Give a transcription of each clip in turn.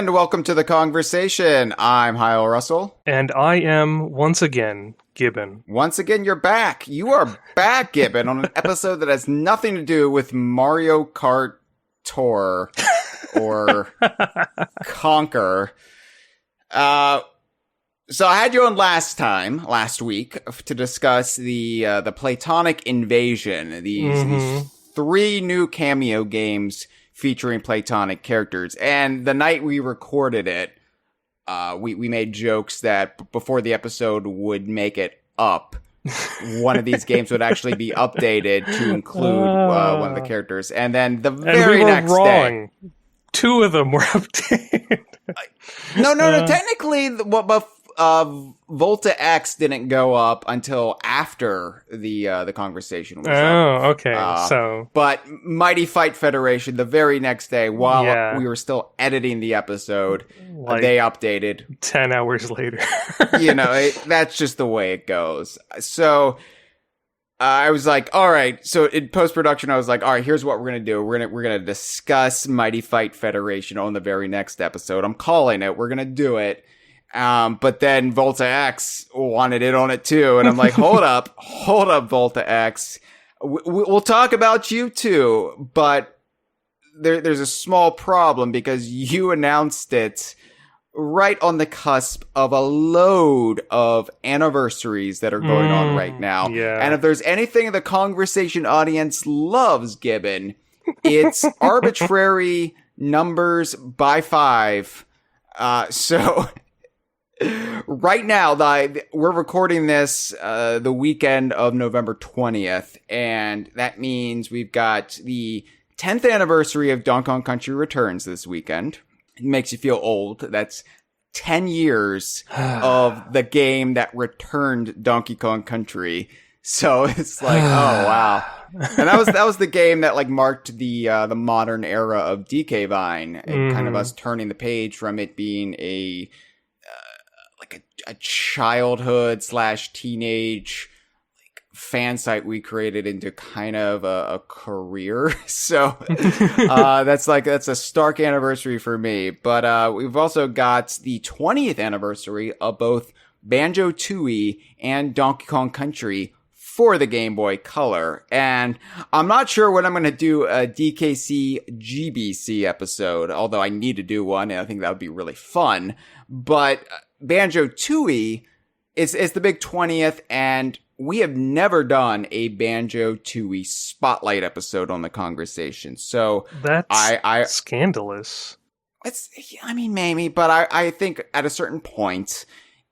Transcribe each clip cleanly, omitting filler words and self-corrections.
and welcome to the Kongversation. I'm Hyle Russell. And I am, once again, Gibbon. Once again, you're back. You are back, Gibbon, on an episode that has nothing to do with Mario Kart Tour or Conquer. So I had you on last week, to discuss the Playtonic Invasion, these three new cameo games featuring Playtonic characters. And the night we recorded it, we made jokes that before the episode would make it up, one of these games would actually be updated to include one of the characters. And then the very next day, two of them were updated. No. Technically, Volta X didn't go up until after the conversation was up. Oh, okay. But Mighty Fight Federation, the very next day, while we were still editing the episode, they updated 10 hours later. That's just the way it goes. So I was like, all right. So in post-production, I was like, all right, here's what we're going to do. We're going to discuss Mighty Fight Federation on the very next episode. I'm calling it. We're going to do it. But then Volta X wanted it on it too. And I'm like, hold up, Volta X. We'll talk about you too. But there's a small problem because you announced it right on the cusp of a load of anniversaries that are going on right now. Yeah. And if there's anything the Kongversation audience loves, Gibbon, it's arbitrary numbers by 5. So right now, we're recording this the weekend of November 20th, and that means we've got the 10th anniversary of Donkey Kong Country Returns this weekend. It makes you feel old. That's 10 years of the game that returned Donkey Kong Country. So it's like, oh wow. And that was the game that marked the modern era of DK Vine, and kind of us turning the page from it being a childhood / teenage fan site we created into kind of a career. So that's a stark anniversary for me. But we've also got the 20th anniversary of both Banjo-Tooie and Donkey Kong Country for the Game Boy Color. And I'm not sure when I'm going to do a DKC GBC episode, although I need to do one, and I think that would be really fun. But Banjo-Tooie is the big 20th, and we have never done a Banjo-Tooie spotlight episode on the Kongversation. So that's scandalous. Maybe, but I think at a certain point,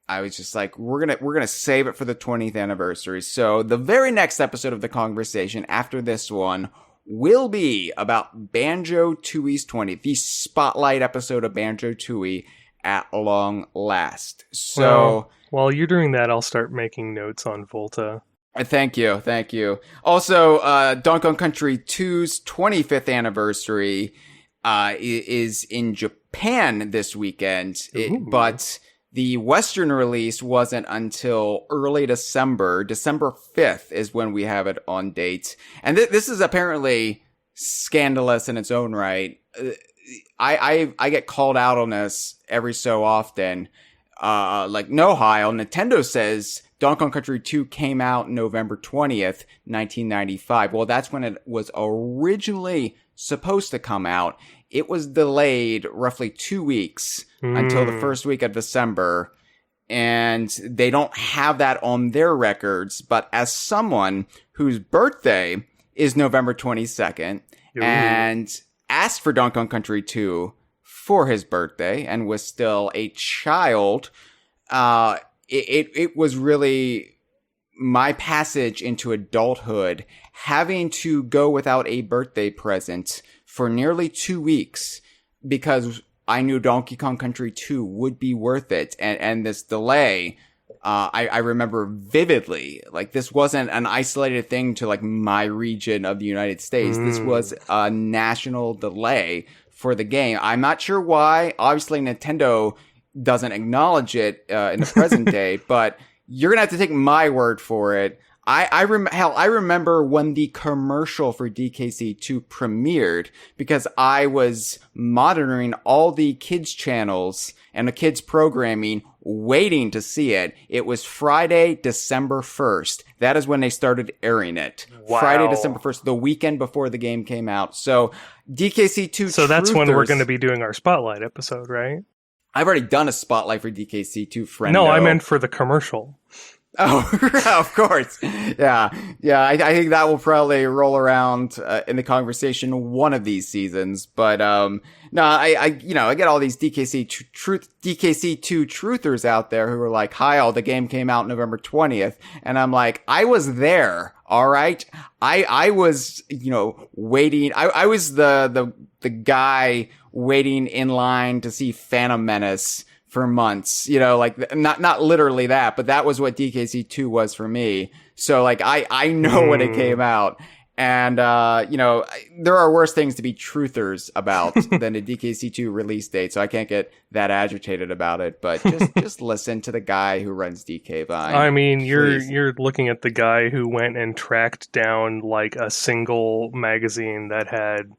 I was just like, we're gonna save it for the 20th anniversary. So the very next episode of the Kongversation after this one will be about Banjo-Tooie's 20th, the spotlight episode of Banjo-Tooie at long last. So while you're doing that, I'll start making notes on Volta. Thank you. Also, Donkey Kong Country 2's 25th anniversary is in Japan this weekend, but the Western release wasn't until early December. December 5th is when we have it on date. And this is apparently scandalous in its own right. I get called out on this every so often. No, Hyle, Nintendo says Donkey Kong Country 2 came out November 20th, 1995. Well, that's when it was originally supposed to come out. It was delayed roughly 2 weeks until the first week of December. And they don't have that on their records. But as someone whose birthday is November 22nd and asked for Donkey Kong Country 2 for his birthday and was still a child, it was really my passage into adulthood, having to go without a birthday present for nearly 2 weeks because I knew Donkey Kong Country 2 would be worth it. And this delay, I remember vividly, this wasn't an isolated thing to my region of the United States. This was a national delay for the game. I'm not sure why. Obviously, Nintendo doesn't acknowledge it in the present day, but you're going to have to take my word for it. I remember when the commercial for DKC2 premiered because I was monitoring all the kids channels and the kids programming waiting to see it. It was Friday, December 1st. That is when they started airing it. Wow. Friday, December 1st, the weekend before the game came out. So DKC2 So that's when we're going to be doing our Spotlight episode, right? I've already done a Spotlight for DKC2, friendo. No, I meant for the commercial. Oh, of course. Yeah. I think that will probably roll around in the conversation one of these seasons. But no, I get all these DKC2 truthers out there who are like, "Hyle, the game came out November 20th," and I'm like, I was there. All right, I was waiting. I was the guy waiting in line to see Phantom Menace for months, not literally that, but that was what DKC2 was for me. So I know when it came out, and there are worse things to be truthers about than a DKC2 release date. So I can't get that agitated about it, but just listen to the guy who runs DK Vine. I mean, please. you're looking at the guy who went and tracked down like a single magazine that had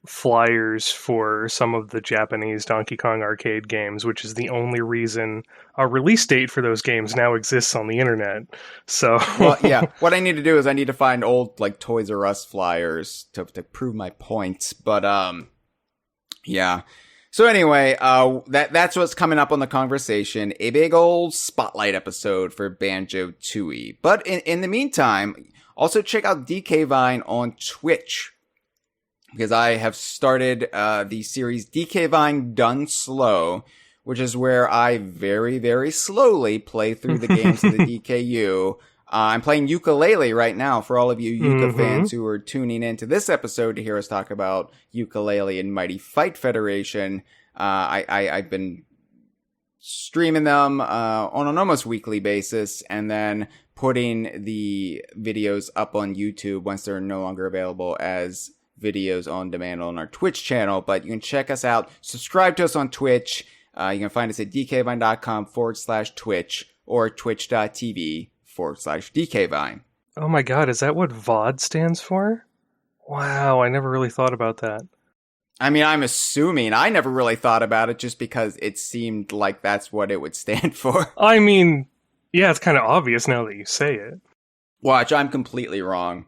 flyers for some of the Japanese Donkey Kong arcade games, which is the only reason a release date for those games now exists on the internet. So, well, yeah, what I need to do is I need to find old Toys R Us flyers to prove my point. But yeah. So anyway, that's what's coming up on the conversation. A big old spotlight episode for Banjo-Tooie. But in the meantime, also check out DK Vine on Twitch, because I have started the series DK Vine Done Slow, which is where I very, very slowly play through the games of the DKU. I'm playing Yooka-Laylee right now for all of you Yooka fans who are tuning into this episode to hear us talk about Yooka-Laylee and Mighty Fight Federation. I've been streaming them on an almost weekly basis, and then putting the videos up on YouTube once they're no longer available as videos on demand on our Twitch channel. But you can check us out, subscribe to us on Twitch. You can find us at dkvine.com/Twitch or twitch.tv/dkvine. oh my god, is that what VOD stands for? Wow, I never really thought about that. I mean, I'm assuming. I never really thought about it just because it seemed like that's what it would stand for. I mean, yeah, it's kind of obvious now that you say it. Watch, I'm completely wrong.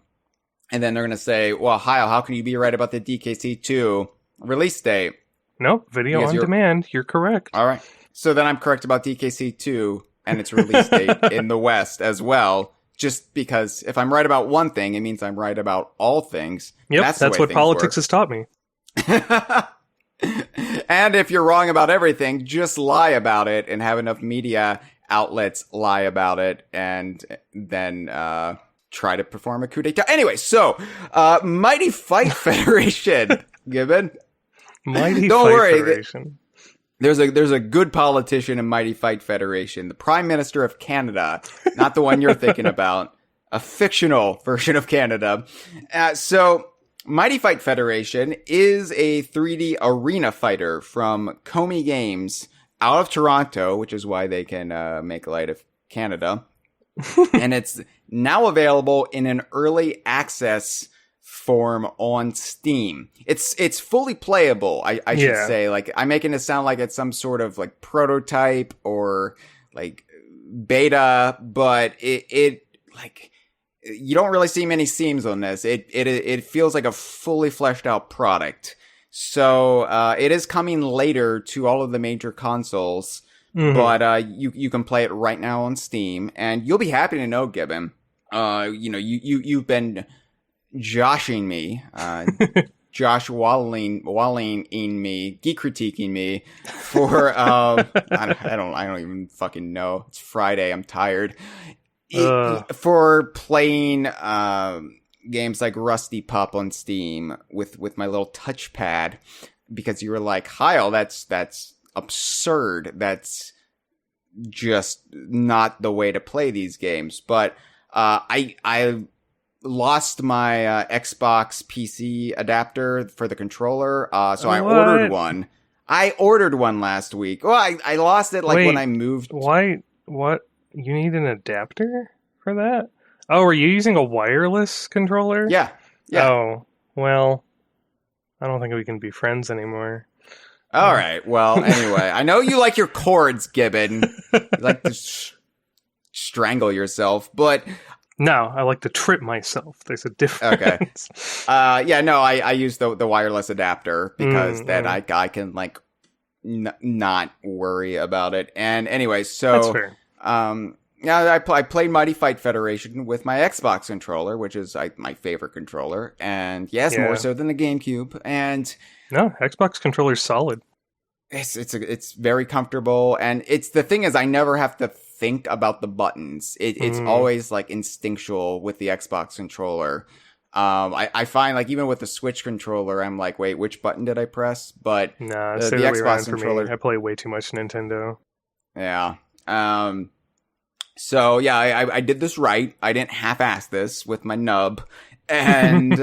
And then they're going to say, well, Hyle, how can you be right about the DKC2 release date? Nope, video on demand. You're correct. All right. So then I'm correct about DKC2 and its release date in the West as well. Just because if I'm right about one thing, it means I'm right about all things. Yep, that's what politics has taught me. And if you're wrong about everything, just lie about it and have enough media outlets lie about it, and then try to perform a coup d'etat. Anyway, so Mighty Fight Federation, Gibbon. Don't worry. Federation. There's a good politician in Mighty Fight Federation, the Prime Minister of Canada, not the one you're thinking about, a fictional version of Canada. So Mighty Fight Federation is a 3D arena fighter from Komi Games out of Toronto, which is why they can make light of Canada. And it's now available in an early access form on Steam. It's fully playable, I should say. I'm making it sound like it's some sort of prototype or beta, but it you don't really see many seams on this. It feels like a fully fleshed out product. So it is coming later to all of the major consoles. But you can play it right now on Steam, and you'll be happy to know, Gibbon. You've been joshing me, Josh Walling me, geek critiquing me for I don't even fucking know. It's Friday. I'm tired. For playing games like Rusty Pup on Steam with my little touchpad, because you were like, Hyle, that's absurd. That's just not the way to play these games. But I lost my Xbox PC adapter for the controller, so I ordered one. I ordered one last week. Well, I lost it when I moved. Why? What? You need an adapter for that? Oh, are you using a wireless controller? Yeah. Yeah. Oh, well, I don't think we can be friends anymore. All right. Well, anyway, I know you like your chords, Gibbon. You like to strangle yourself, but No, I like to trip myself. There's a difference. Okay. Yeah, no, I use the wireless adapter because I can like not worry about it. And anyway, so That's fair. Yeah, I played Mighty Fight Federation with my Xbox controller, which is my favorite controller, and yes, more so than the GameCube. And no, Xbox controller's solid. It's very comfortable, and the thing is, I never have to think about the buttons. It's always like instinctual with the Xbox controller. I find like even with the Switch controller, I'm like, wait, which button did I press? But nah, the Xbox controller, I play way too much Nintendo. Yeah. So yeah, I did this right. I didn't half-ass this with my nub, and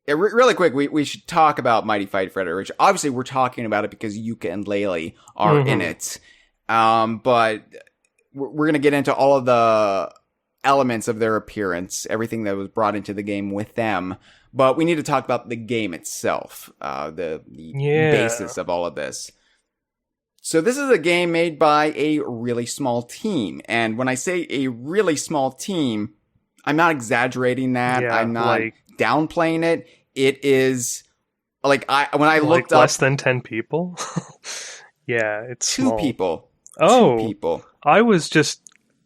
really quick, we should talk about Mighty Fight Federation. Obviously, we're talking about it because Yooka and Laylee are in it. But we're going to get into all of the elements of their appearance, everything that was brought into the game with them. But we need to talk about the game itself, the basis of all of this. So this is a game made by a really small team. And when I say a really small team, I'm not exaggerating that. Yeah, I'm not downplaying it. It is when I looked up less than 10 people. Yeah, it's two small. people. Oh, 2 people. I was just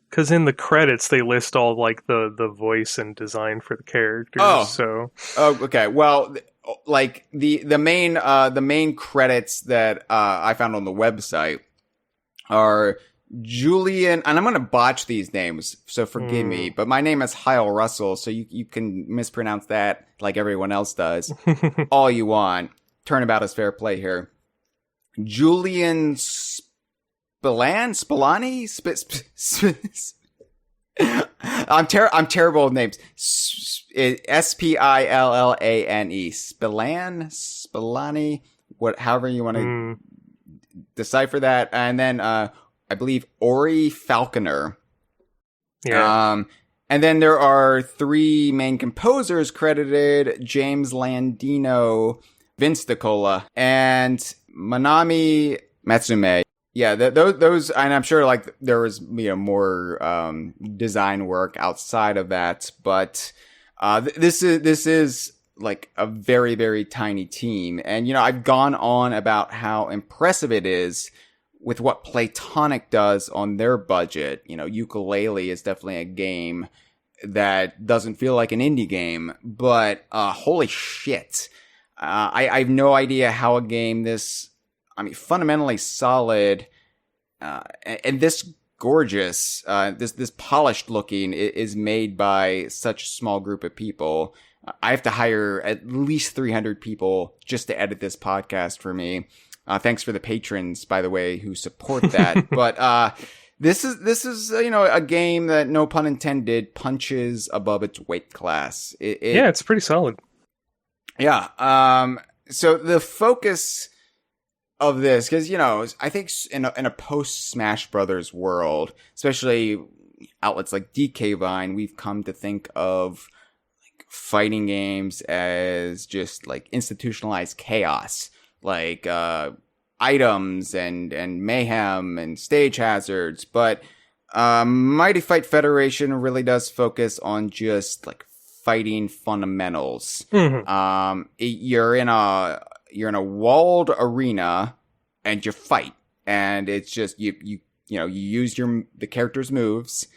because in the credits they list all like the voice and design for the characters. Oh, okay. Well, like the main credits that I found on the website are Julian, and I'm going to botch these names, so forgive me, but my name is Hyle Russell, so you can mispronounce that like everyone else does all you want. Turnabout is fair play here. Julian Spillani? I'm terrible with names. Spillane. Spillani. However you want to decipher that. And then, I believe Ori Falconer. Yeah. And then there are 3 main composers credited: James Landino, Vince DiCola, and Manami Matsume. Yeah, those, and I'm sure like there was more design work outside of that, but this is like a very, very tiny team, and I've gone on about how impressive it is with what Playtonic does on their budget. Yooka-Laylee is definitely a game that doesn't feel like an indie game, but holy shit, I have no idea how a game this, fundamentally solid, and this gorgeous, this polished looking is made by such a small group of people. I have to hire at least 300 people just to edit this podcast for me. Thanks for the patrons, by the way, who support that. But this is a game that, no pun intended, punches above its weight class. It's pretty solid. Yeah. So the focus of this, because I think in a post Smash Brothers world, especially outlets like DK Vine, we've come to think of like fighting games as just like institutionalized chaos, like items and mayhem and stage hazards. But Mighty Fight Federation really does focus on just like fighting fundamentals. You're in a walled arena and you fight, and it's just you use the character's moves,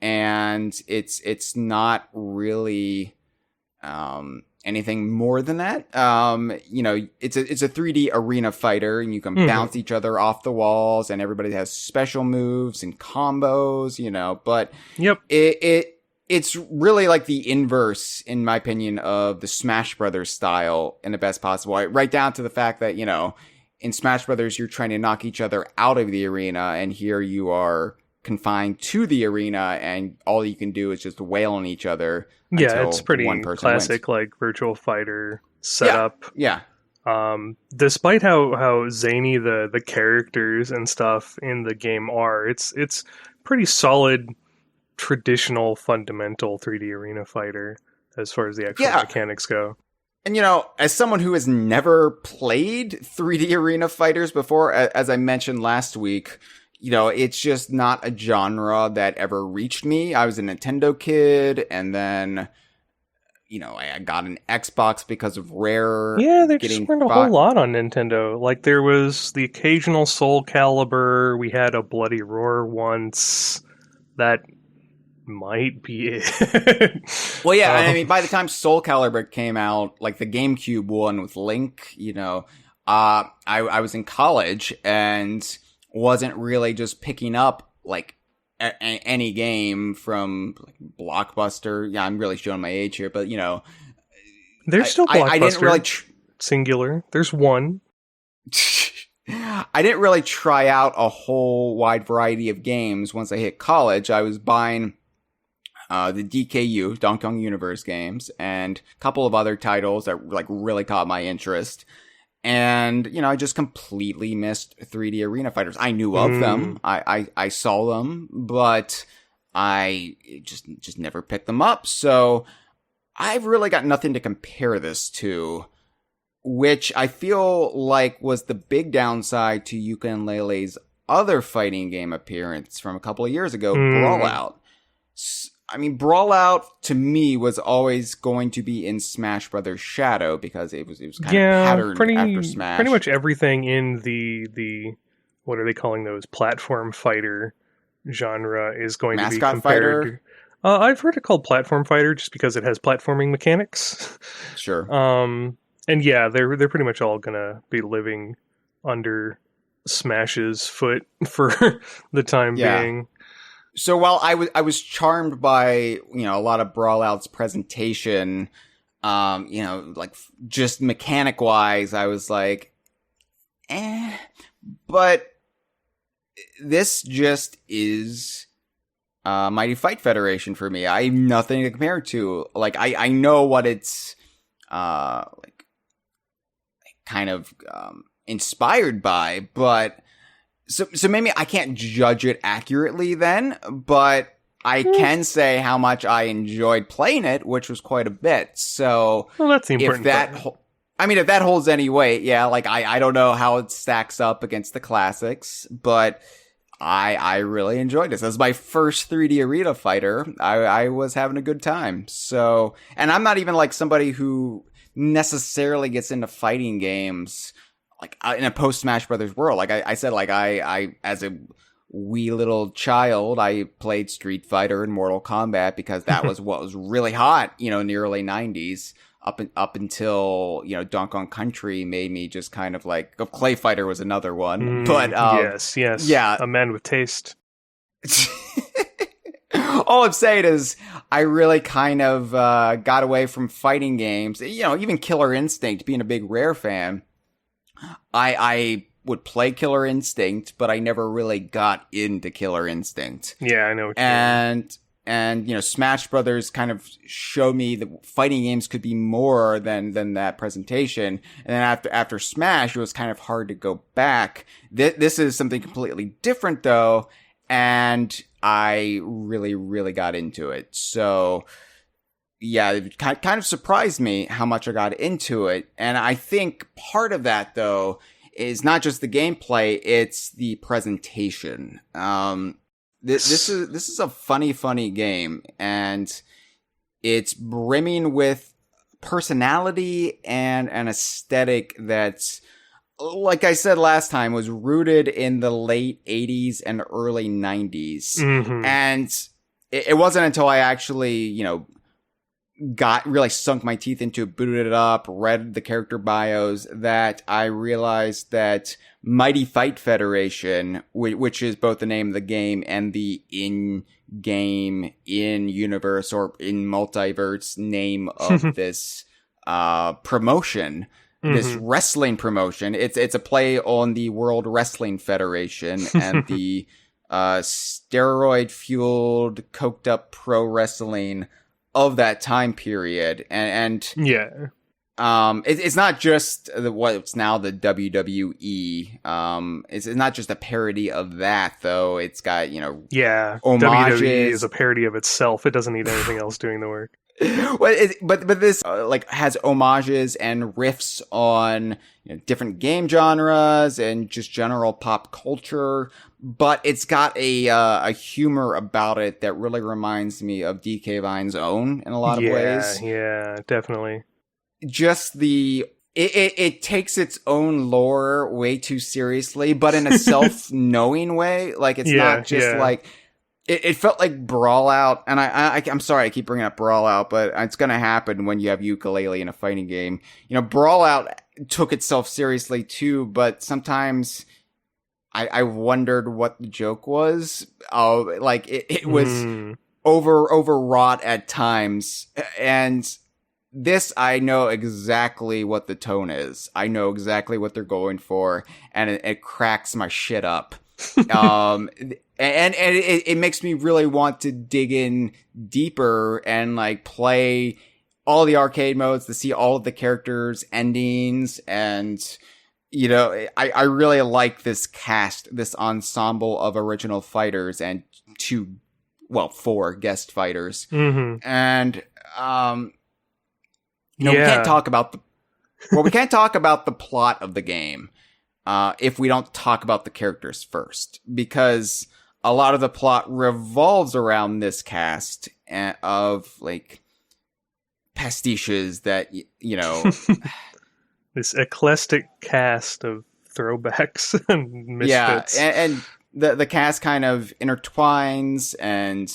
and it's not really anything more than that. It's a 3D arena fighter, and you can bounce each other off the walls, and everybody has special moves and combos, but yep. It's really like the inverse, in my opinion, of the Smash Brothers style in the best possible way. Right down to the fact that, in Smash Brothers, you're trying to knock each other out of the arena, and here you are confined to the arena, and all you can do is just wail on each other. Yeah, it's pretty classic, wins. like Virtual Fighter setup. Yeah. Despite how zany the characters and stuff in the game are, it's pretty solid traditional, fundamental 3D arena fighter as far as the actual mechanics go. And, as someone who has never played 3D arena fighters before, as I mentioned last week, it's just not a genre that ever reached me. I was a Nintendo kid, and then, I got an Xbox because of Rare. Yeah, there just weren't a whole lot on Nintendo. Like, there was the occasional Soul Calibur. We had a Bloody Roar once. That might be it. Well, yeah, I mean, by the time Soul Calibur came out, like the GameCube one with Link, I was in college and wasn't really just picking up like any game from like Blockbuster. Yeah, I'm really showing my age here, but there's still Blockbuster. I didn't really singular. There's one. I didn't really try out a whole wide variety of games once I hit college. I was buying the DKU, Donkey Kong Universe games, and a couple of other titles that like really caught my interest. And, I just completely missed 3D arena fighters. I knew of them. I saw them, but I just never picked them up. So I've really got nothing to compare this to, which I feel like was the big downside to Yuka and Laylee's other fighting game appearance from a couple of years ago, Brawlout. I mean, Brawlout to me was always going to be in Smash Brothers Shadow because it was kind of patterned after Smash. Pretty much everything in the what are they calling those, platform fighter genre is going to be compared. Fighter? I've heard it called platform fighter just because it has platforming mechanics. Sure. And yeah, they're pretty much all gonna be living under Smash's foot for the time being. So while I was charmed by, a lot of Brawlout's presentation, like just mechanic wise, I was like, but this just is Mighty Fight Federation for me. I have nothing to compare it to. Like, I know what it's, like kind of, inspired by, but So maybe I can't judge it accurately then, but I can say how much I enjoyed playing it, which was quite a bit. So that's the important part. If that holds any weight, yeah, like I don't know how it stacks up against the classics, but I really enjoyed this. As my first 3D arena fighter, I was having a good time. So, and I'm not even like somebody who necessarily gets into fighting games like in a post Smash Brothers world. Like I said, like I as a wee little child, I played Street Fighter and Mortal Kombat because that was what was really hot, in the early 90s up until, Donkey Kong Country made me just kind of like, Clay Fighter was another one. But yes. Yeah. A man with taste. All I'm saying is I really kind of got away from fighting games. Even Killer Instinct, being a big Rare fan, I would play Killer Instinct, but I never really got into Killer Instinct. Yeah, I know what you mean. And Smash Brothers kind of showed me that fighting games could be more than that presentation. And then after Smash, it was kind of hard to go back. This is something completely different though, and I really, really got into it. So yeah, it kind of surprised me how much I got into it. And I think part of that, though, is not just the gameplay, it's the presentation. This is a funny game, and it's brimming with personality and an aesthetic that's, like I said last time, was rooted in the late 80s and early 90s. Mm-hmm. And it wasn't until I actually, really sunk my teeth into it, booted it up, read the character bios, that I realized that Mighty Fight Federation, which is both the name of the game and the in-game, in-universe, or in-multiverse name of this promotion, this wrestling promotion. It's a play on the World Wrestling Federation and the steroid-fueled, coked-up pro wrestling of that time period. And yeah, It's not just what's now the WWE. It's not just a parody of that, though. It's got, homages. WWE is a parody of itself. It doesn't need anything else doing the work. But this has homages and riffs on different game genres and just general pop culture. But it's got a humor about it that really reminds me of DK Vine's Own in a lot of ways. Yeah, definitely. Just it takes its own lore way too seriously, but in a self-knowing way. Like, it's not just like... It felt like Brawl Out, and I'm sorry I keep bringing up Brawl Out, but it's gonna happen when you have Yooka-Laylee in a fighting game. Brawl Out took itself seriously too, but sometimes I wondered what the joke was. It was overwrought at times, and this, I know exactly what the tone is. I know exactly what they're going for, and it cracks my shit up. And it makes me really want to dig in deeper and play all the arcade modes to see all of the characters' endings. And, I really like this cast, this ensemble of original fighters and 4 guest fighters. Mm-hmm. And, we can't talk about we can't talk about the plot of the game if we don't talk about the characters first, because a lot of the plot revolves around this cast of pastiches that this eclectic cast of throwbacks and misfits. Yeah, and the cast kind of intertwines, and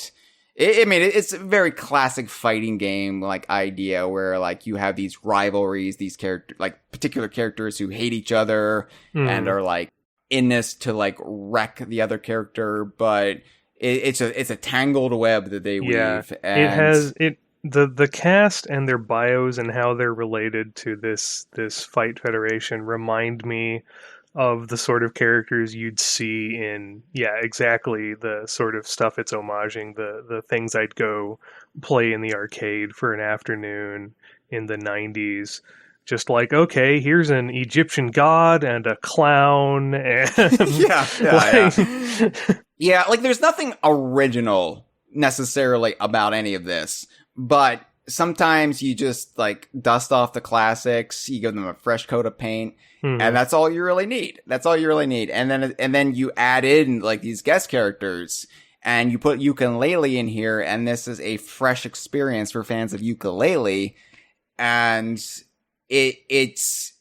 it's a very classic fighting game idea where you have these rivalries, these particular characters who hate each other and are in this to wreck the other character, but it's a tangled web that they weave. And the cast and their bios and how they're related to this fight federation remind me of the sort of characters you'd see in, exactly the sort of stuff it's homaging, the things I'd go play in the arcade for an afternoon in the 90s. Just okay, here's an Egyptian god and a clown, and there's nothing original necessarily about any of this, but sometimes you just dust off the classics, you give them a fresh coat of paint, and that's all you really need. And then you add in these guest characters, and you put Yuka and Laylee in here, and this is a fresh experience for fans of Yooka-Laylee, and it's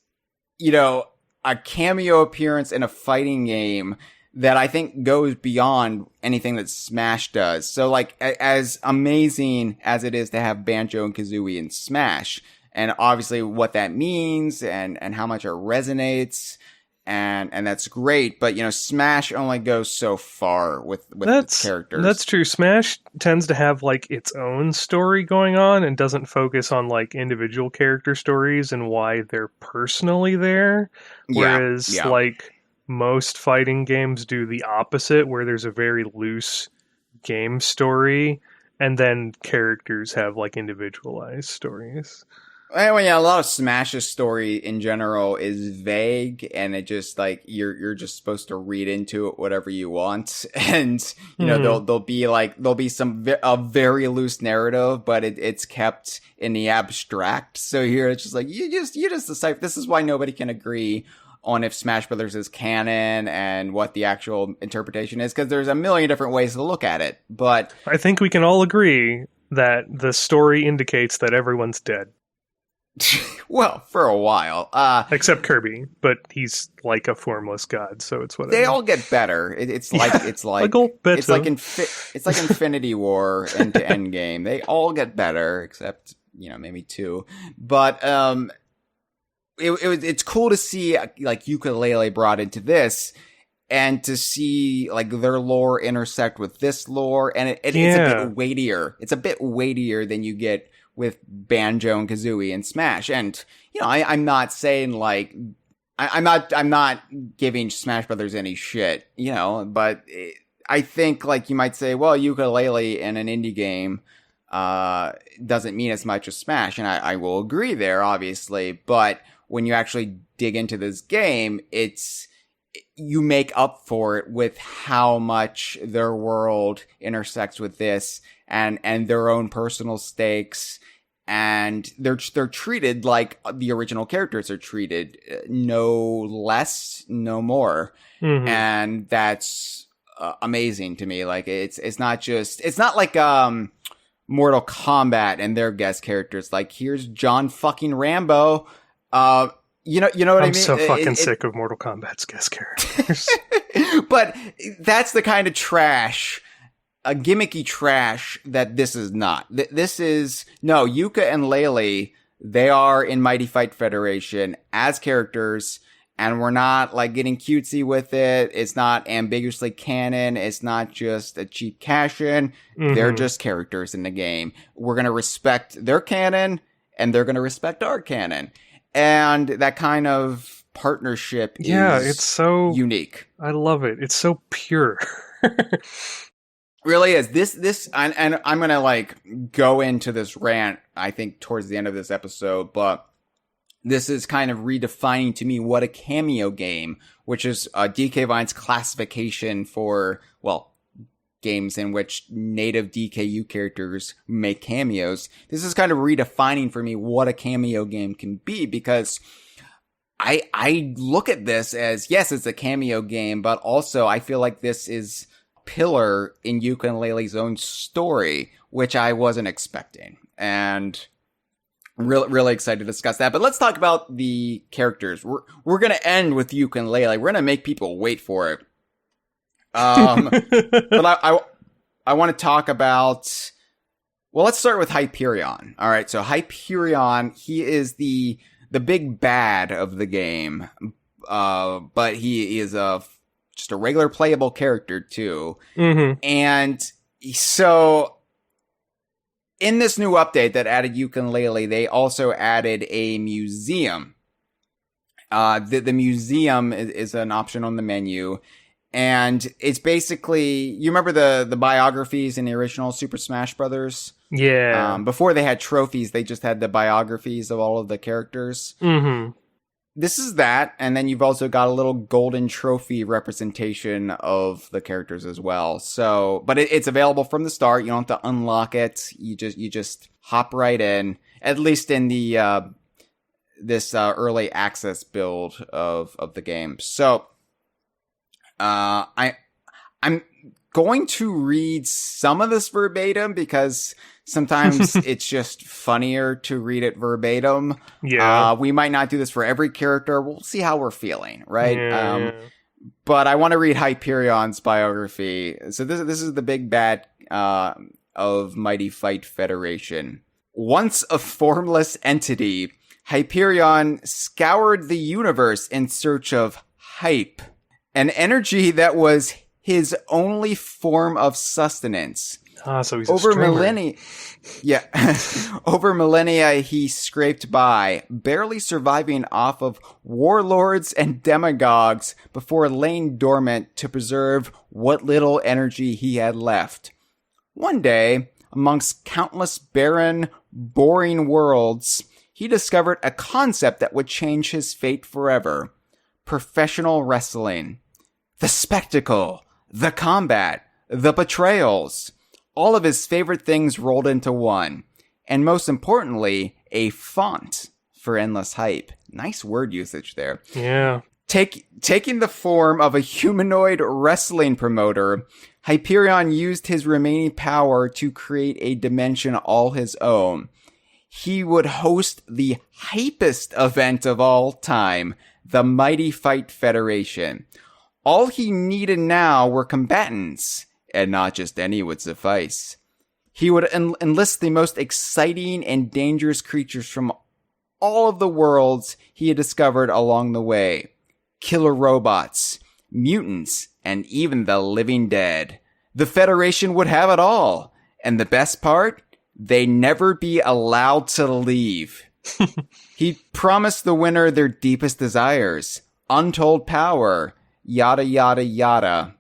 a cameo appearance in a fighting game that I think goes beyond anything that Smash does. So as amazing as it is to have Banjo and Kazooie in Smash, and obviously what that means and how much it resonates, and that's great, but Smash only goes so far with the characters. That's true. Smash tends to have its own story going on and doesn't focus on individual character stories and why they're personally there. Whereas most fighting games do the opposite, where there's a very loose game story and then characters have individualized stories. Anyway, a lot of Smash's story in general is vague, and it just you're just supposed to read into it whatever you want, and there'll be a very loose narrative, but it's kept in the abstract. So here it's just you just decipher. This is why nobody can agree on if Smash Brothers is canon and what the actual interpretation is, because there's a million different ways to look at it. But I think we can all agree that the story indicates that everyone's dead. Well, for a while. Except Kirby, but he's a formless god, so it's whatever. They all get better. It's like Infinity War into Endgame. They all get better, except maybe 2. But it's cool to see Yooka-Laylee brought into this, and to see their lore intersect with this lore, and it's a bit weightier. It's a bit weightier than you get with Banjo and Kazooie and Smash. And I'm not saying I'm not giving Smash Brothers any shit, but I think you might say, well, Yooka-Laylee in an indie game doesn't mean as much as Smash. And I will agree there, obviously. But when you actually dig into this game, you make up for it with how much their world intersects with this and their own personal stakes. And they're treated like the original characters are treated, no less, no more. Mm-hmm. And that's amazing to me. Like it's not like Mortal Kombat and their guest characters. Like here's John fucking Rambo. You know what I mean? I'm so fucking sick of Mortal Kombat's guest characters. But that's the kind of trash, a gimmicky trash that this is not. This is, no, Yooka and Laylee, they are in Mighty Fight Federation as characters, and we're not like getting cutesy with it. It's not ambiguously canon. It's not just a cheap cash-in. Mm-hmm. They're just characters in the game. We're going to respect their canon, and they're going to respect our canon. And that kind of partnership is it's so unique. I love it. It's so pure. Really is. This, and I'm going to like go into this rant, I think, towards the end of this episode, but this is kind of redefining to me what a cameo game, which is DK Vine's classification for, well, games in which native DKU characters make cameos. This is kind of redefining for me what a cameo game can be, because I look at this as, yes, it's a cameo game, but also I feel like this is pillar in Yuka and Laylee's own story, which I wasn't expecting. And really excited to discuss that. But let's talk about the characters. We're going to end with Yuka and Laylee. We're going to make people wait for it. But I want to talk about, well, let's start with Hyperion. All right. So Hyperion, he is the big bad of the game. But he is just a regular playable character too. Mm-hmm. And so in this new update that added Yuka and Laylee, they also added a museum. The museum is an option on the menu. And it's basically, you remember the biographies in the original Super Smash Brothers? Yeah. Before they had trophies, they just had the biographies of all of the characters. Mm-hmm. This is that, and then you've also got a little golden trophy representation of the characters as well. So, but it's available from the start. You don't have to unlock it. You just hop right in. At least in the this early access build of the game. So, I'm going to read some of this verbatim because sometimes it's just funnier to read it verbatim. Yeah. We might not do this for every character. We'll see how we're feeling, right? Yeah. But I want to read Hyperion's biography. So this is the big bad of Mighty Fight Federation. Once a formless entity, Hyperion scoured the universe in search of hype, an energy that was his only form of sustenance. So he's over millennia. Yeah. Over millennia, he scraped by, barely surviving off of warlords and demagogues before laying dormant to preserve what little energy he had left. One day, amongst countless barren, boring worlds, he discovered a concept that would change his fate forever. Professional wrestling. The spectacle. The combat. The betrayals. All of his favorite things rolled into one. And most importantly, a font for endless hype. Nice word usage there. Yeah. Taking the form of a humanoid wrestling promoter, Hyperion used his remaining power to create a dimension all his own. He would host the hypest event of all time, the Mighty Fight Federation. All he needed now were combatants, and not just any would suffice. He would enlist the most exciting and dangerous creatures from all of the worlds he had discovered along the way. Killer robots, mutants, and even the living dead. The Federation would have it all. And the best part? They'd never be allowed to leave. He promised the winner their deepest desires, untold power, yada yada yada.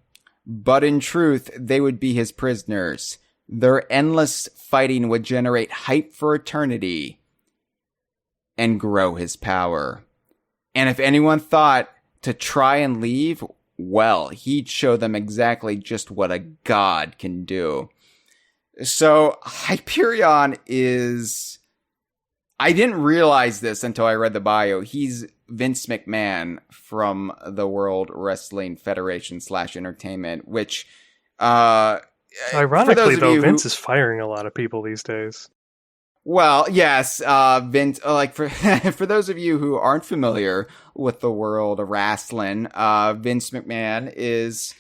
But in truth, they would be his prisoners, their endless fighting would generate hype for eternity and grow his power. And if anyone thought to try and leave, well, he'd show them exactly just what a god can do. So Hyperion is... I didn't realize this until I read the bio. He's Vince McMahon from the World Wrestling Federation / Entertainment, which... ironically, though, Vince is firing a lot of people these days. Well, yes, Vince, for those of you who aren't familiar with the world of wrestling, Vince McMahon is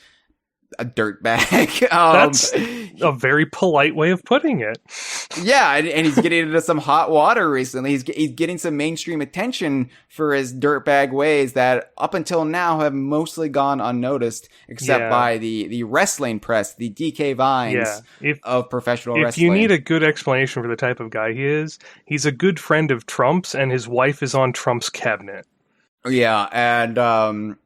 a dirtbag. That's a very polite way of putting it. Yeah, and he's getting into some hot water recently. He's getting some mainstream attention for his dirtbag ways that up until now have mostly gone unnoticed, except by the wrestling press, the DK Vines of professional wrestling. If you need a good explanation for the type of guy he is, he's a good friend of Trump's, and his wife is on Trump's cabinet. Yeah, and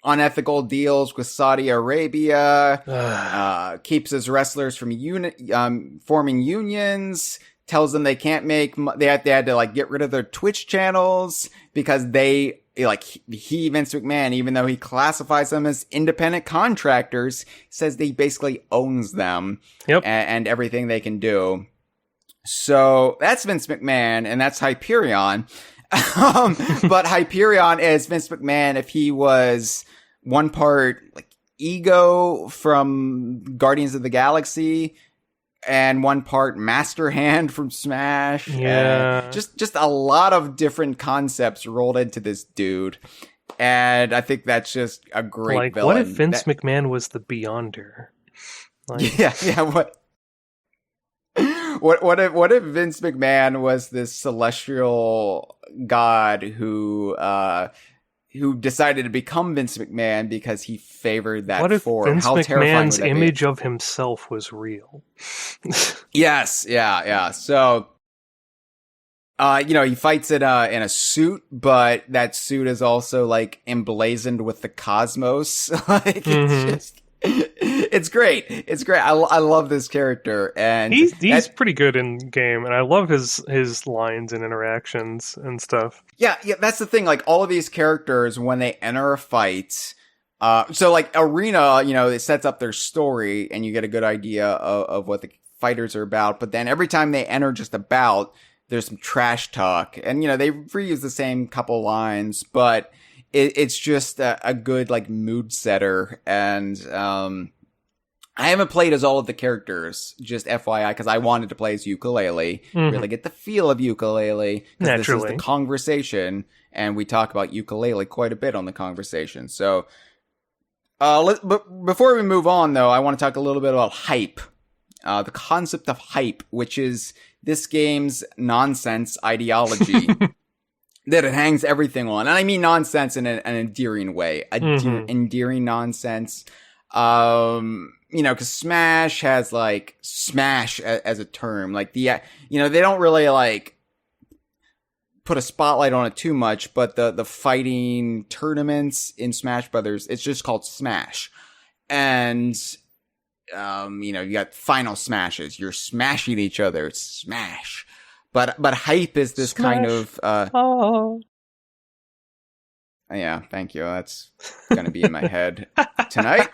unethical deals with Saudi Arabia, keeps his wrestlers from forming unions, tells them they can't make, they had to like get rid of their Twitch channels because Vince McMahon, even though he classifies them as independent contractors, says he basically owns them and everything they can do. So that's Vince McMahon, and that's Hyperion. But Hyperion is Vince McMahon if he was one part like Ego from Guardians of the Galaxy and one part Master Hand from Smash. Yeah. Just a lot of different concepts rolled into this dude. And I think that's just a great villain. What if Vince McMahon was the Beyonder? What if Vince McMahon was this celestial god who decided to become Vince McMahon because he favored that form? What if Vince McMahon's would that image be? of himself was real? Yes, yeah. So, he fights in a suit, but that suit is also like emblazoned with the cosmos. It's great. It's great. I love this character, and he's pretty good in game, and I love his lines and interactions and stuff. Yeah. That's the thing. Like all of these characters, when they enter a fight, so like Arena, it sets up their story, and you get a good idea of what the fighters are about. But then every time they enter just a bout, there's some trash talk, and they reuse the same couple lines, but it's just a good like mood setter. And I haven't played as all of the characters, just FYI, because I wanted to play as Yooka-Laylee, really get the feel of Yooka-Laylee. Naturally. This is the Kongversation, and we talk about Yooka-Laylee quite a bit on the Kongversation. So, but before we move on, though, I want to talk a little bit about hype. The concept of hype, which is this game's nonsense ideology that it hangs everything on. And I mean nonsense in an endearing way. Endearing nonsense. Because Smash has like Smash as a term. Like they don't really like put a spotlight on it too much, but the fighting tournaments in Smash Brothers, it's just called Smash. And you got final smashes. You're smashing each other. It's Smash. But hype is this Smash. kind of yeah, thank you. That's gonna be in my head tonight.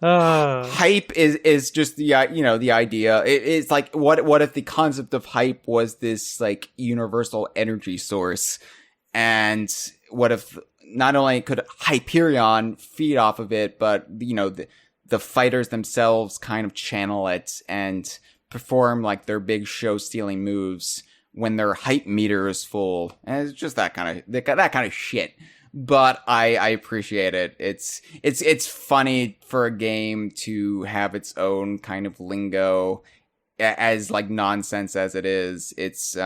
Hype is just the the idea. It's like what if the concept of hype was this like universal energy source, and what if not only could Hyperion feed off of it, but the fighters themselves kind of channel it and perform like their big show stealing moves when their hype meter is full. And it's just that kind of shit. But I appreciate it. It's funny for a game to have its own kind of lingo, as like nonsense as it is. It's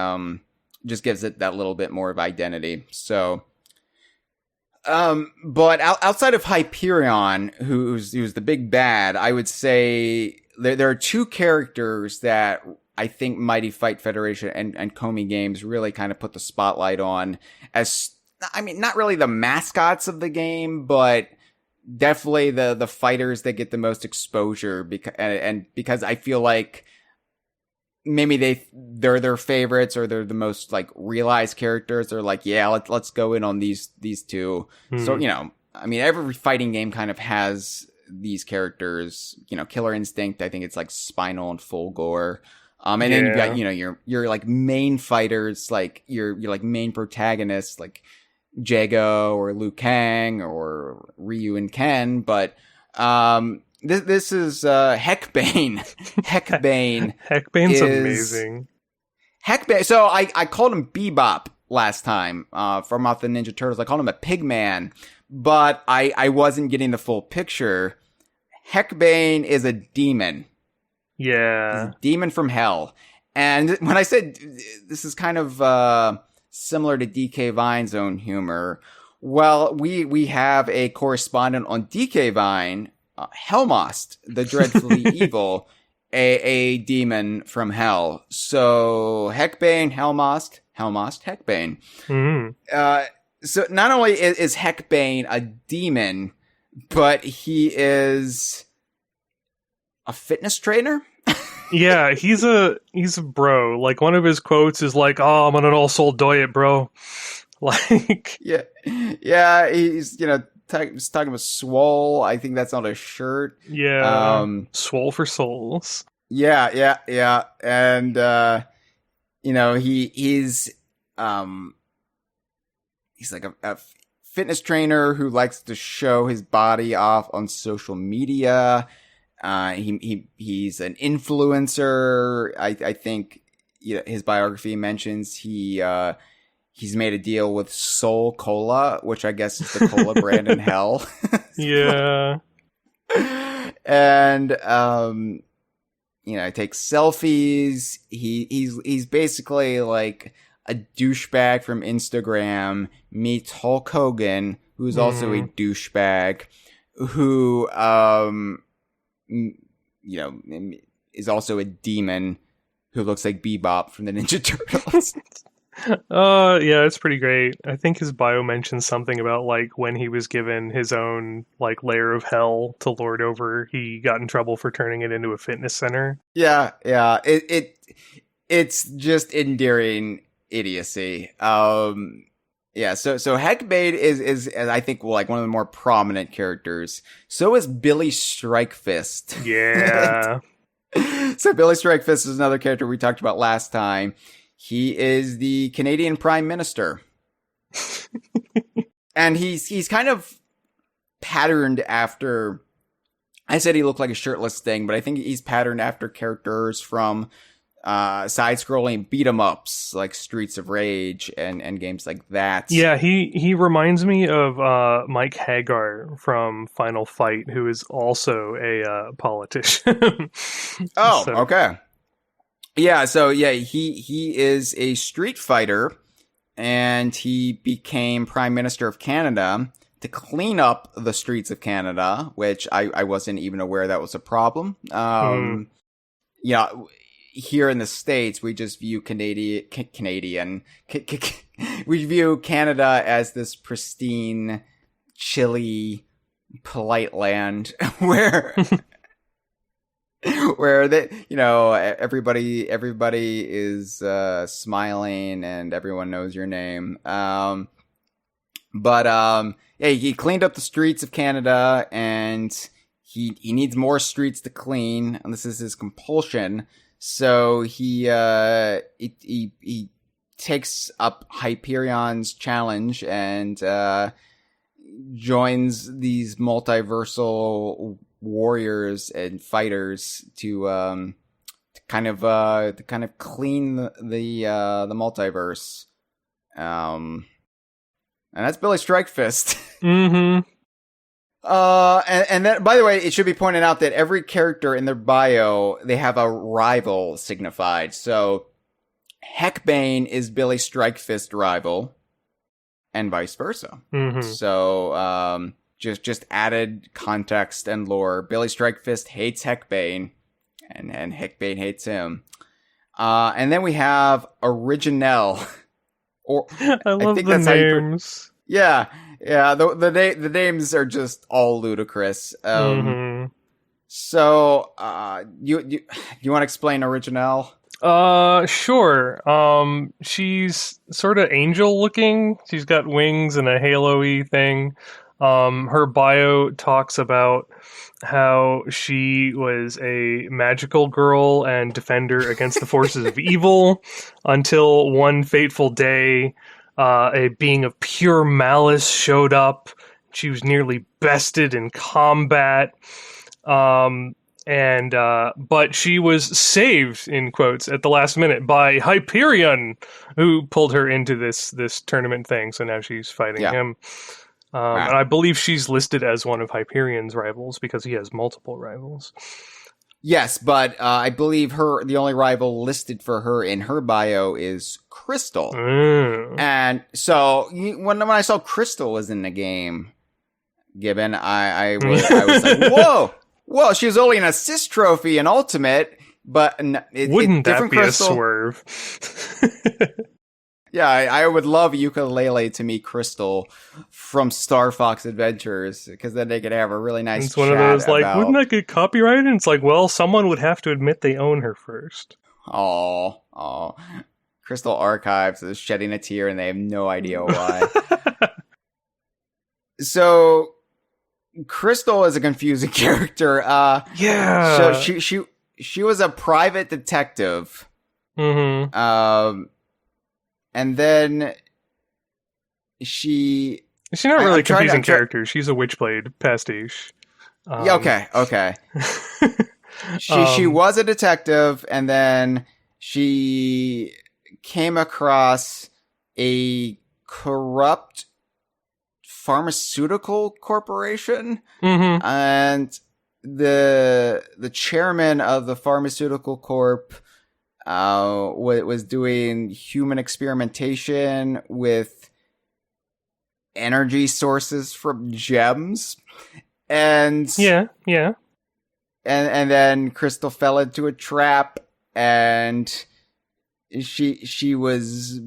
just gives it that little bit more of identity. So but outside of Hyperion, who's the big bad, I would say there are two characters that I think Mighty Fight Federation and Komi Games really kind of put the spotlight on as, I mean, not really the mascots of the game, but definitely the fighters that get the most exposure because I feel like maybe they're their favorites or they're the most like realized characters. They're like, yeah, let's go in on these two. So, I mean, every fighting game kind of has these characters, Killer Instinct. I think it's like Spinal and Fulgore. And then you've got, your like main fighters, like your like main protagonists, like Jago or Liu Kang or Ryu and Ken. But, this is, Heckbane. Heckbane. Heckbane's amazing. Heckbane. So I called him Bebop last time, from off the Ninja Turtles. I called him a Pigman, but I wasn't getting the full picture. Heckbane is a demon. Yeah. He's a demon from hell. And when I said this is kind of, similar to DK Vine's own humor, well, we have a correspondent on DK Vine, Hellmost, the dreadfully evil, a demon from hell. So Heckbane, Hellmost, Heckbane. Mm-hmm. So not only is Heckbane a demon, but he is a fitness trainer. Yeah, he's a bro. Like, one of his quotes is like, "Oh, I'm on an all-soul diet, bro." Like, yeah, he's he's talking about swole. I think that's on a shirt. Yeah, swole for souls. Yeah, and he's like a fitness trainer who likes to show his body off on social media. He's an influencer. I think his biography mentions he's made a deal with Soul Cola, which I guess is the cola brand in hell. Yeah. And he takes selfies. He's basically like a douchebag from Instagram meets Hulk Hogan, who's also a douchebag, who is also a demon who looks like Bebop from the Ninja Turtles. Yeah, it's pretty great. I think his bio mentions something about like when he was given his own like layer of hell to lord over, he got in trouble for turning it into a fitness center. Yeah. It's just endearing idiocy. Yeah, so Heckbane is I think like one of the more prominent characters. So is Billy Strikefist. Yeah. So Billy Strikefist is another character we talked about last time. He is the Canadian Prime Minister. And he's kind of patterned after, I said he looked like a shirtless thing, but I think he's patterned after characters from side-scrolling beat-em-ups like Streets of Rage and games like that. Yeah, he reminds me of Mike Hagar from Final Fight, who is also a politician. Oh, so. Okay. Yeah, so he is a street fighter, and he became Prime Minister of Canada to clean up the streets of Canada, which I wasn't even aware that was a problem. Yeah, here in the States, we just view we view Canada as this pristine, chilly, polite land where everybody is smiling and everyone knows your name. But he cleaned up the streets of Canada, and he needs more streets to clean, and this is his compulsion. So he takes up Hyperion's challenge and joins these multiversal warriors and fighters to kind of clean the multiverse. And that's Billy Strikefist. Mm-hmm. And then, by the way, it should be pointed out that every character in their bio, they have a rival signified. So, Heckbane is Billy Strikefist's rival, and vice versa. Mm-hmm. So, just added context and lore. Billy Strikefist hates Heckbane, and Heckbane hates him. And then we have Originel. I love the names. Yeah. Yeah, the names are just all ludicrous. So, you want to explain Original? Sure. She's sort of angel looking. She's got wings and a halo-y thing. Her bio talks about how she was a magical girl and defender against the forces of evil until one fateful day, a being of pure malice showed up. She was nearly bested in combat. But she was saved, in quotes, at the last minute by Hyperion, who pulled her into this tournament thing. So now she's fighting him. And I believe she's listed as one of Hyperion's rivals because he has multiple rivals. Yes, but I believe the only rival listed for her in her bio is Crystal. And so when I saw Crystal was in the game, Gibbon, I was like, whoa! Well, she was only an assist trophy in Ultimate, but wouldn't that be Crystal? A swerve? Yeah, I would love Yooka-Laylee to meet Crystal from Star Fox Adventures, because then they could have a really nice It's one of those, like, wouldn't that get copyrighted? And it's like, well, someone would have to admit they own her first. Oh. Crystal Archives is shedding a tear, and they have no idea why. So, Crystal is a confusing character. Yeah. So she was a private detective. And then she's not really a confusing character. She's a Witchblade pastiche. Yeah, okay. She was a detective, and then she came across a corrupt pharmaceutical corporation, and the chairman of the pharmaceutical corp was doing human experimentation with energy sources from gems, and and then Crystal fell into a trap, and she was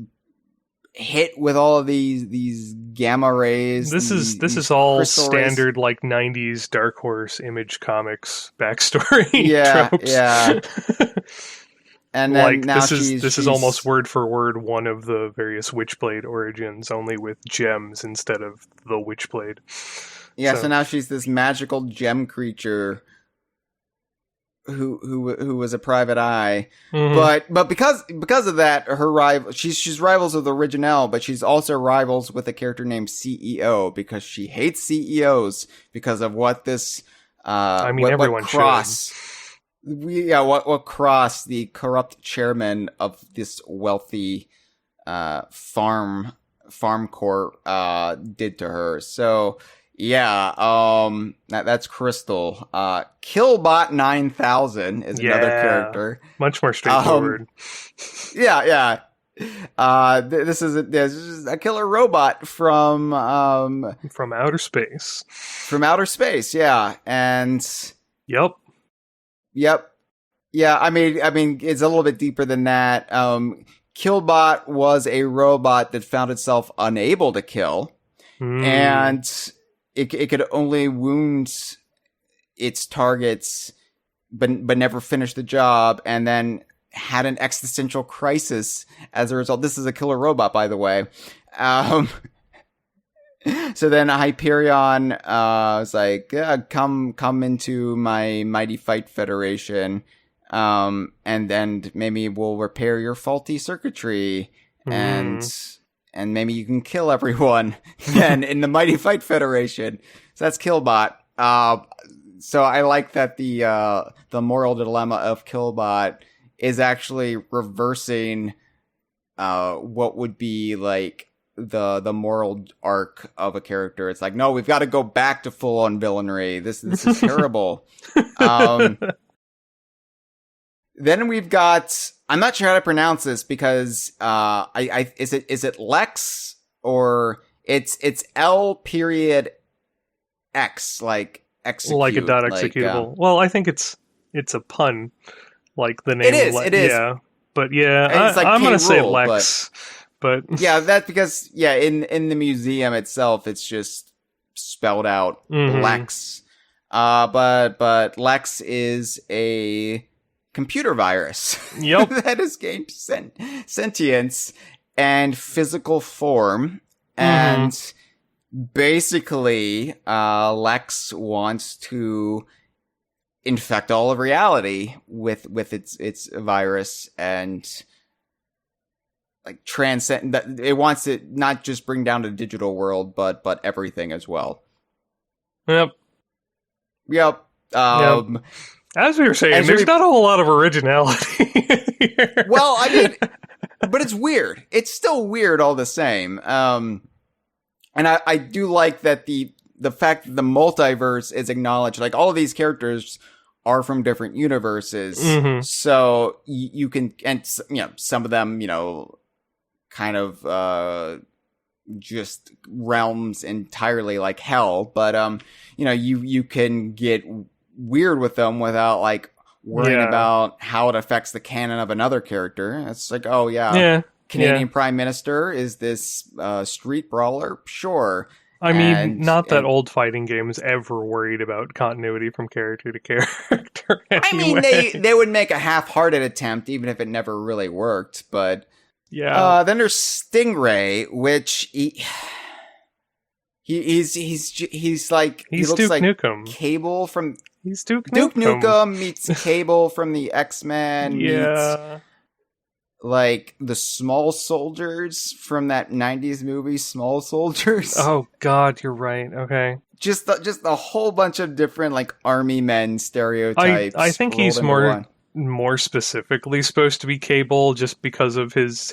hit with all of these gamma rays. This is all standard rays. Like 90s Dark Horse Image Comics backstory tropes. Yeah. And then like now this is almost word for word one of the various Witchblade origins, only with gems instead of the Witchblade. Yeah, so now she's this magical gem creature who was a private eye. But because of that, her rival she's rivals with Original, but she's also rivals with a character named CEO, because she hates CEOs because of what this everyone Cross should. What Cross, the corrupt chairman of this wealthy farm corp, did to her. So that's Crystal. Killbot 9000 is another character, much more straightforward. This is a killer robot from outer space. From outer space, and Yep. Yeah, I mean, it's a little bit deeper than that. Killbot was a robot that found itself unable to kill, and it could only wound its targets, but never finish the job, and then had an existential crisis as a result. This is a killer robot, by the way. So then Hyperion was like, come into my mighty fight federation, and then maybe we'll repair your faulty circuitry, and maybe you can kill everyone then in the mighty fight federation. So that's Killbot. So I like that the moral dilemma of Killbot is actually reversing what would be like the moral arc of a character. It's like, no, we've got to go back to full on villainy. This is terrible. Then we've got, I'm not sure how to pronounce this, because is it Lex, or it's L.X, like execute, like a dot executable. Well, I think it's a pun, like the name. It is. Yeah, but yeah, I'm gonna say Lex. but yeah, that's because in the museum itself, it's just spelled out Lex. But Lex is a computer virus. Yep. That has gained sentience and physical form, and basically, Lex wants to infect all of reality with its virus and like transcend that. It wants to not just bring down the digital world, but everything as well. Yep. As we were saying, there's not a whole lot of originality here. Well, I mean, but it's weird. It's still weird all the same. And I do like that the fact that the multiverse is acknowledged. Like, all of these characters are from different universes. So you can, and some of them, kind of just realms entirely, like hell. But you can get weird with them without like worrying about how it affects the canon of another character. It's like, Canadian Prime Minister is this street brawler, sure. I mean, not that old fighting games ever worried about continuity from character to character. Anyway. I mean, they would make a half-hearted attempt, even if it never really worked. But then there's Stingray, which he's like he looks Duke like Nukem. Cable from Duke Nukem meets Cable from the X-Men. Yeah. Meets like the Small Soldiers from that 90s movie, Small Soldiers. Oh God, you're right. Okay. Just a whole bunch of different like army men stereotypes. I think he's more specifically supposed to be Cable, just because of his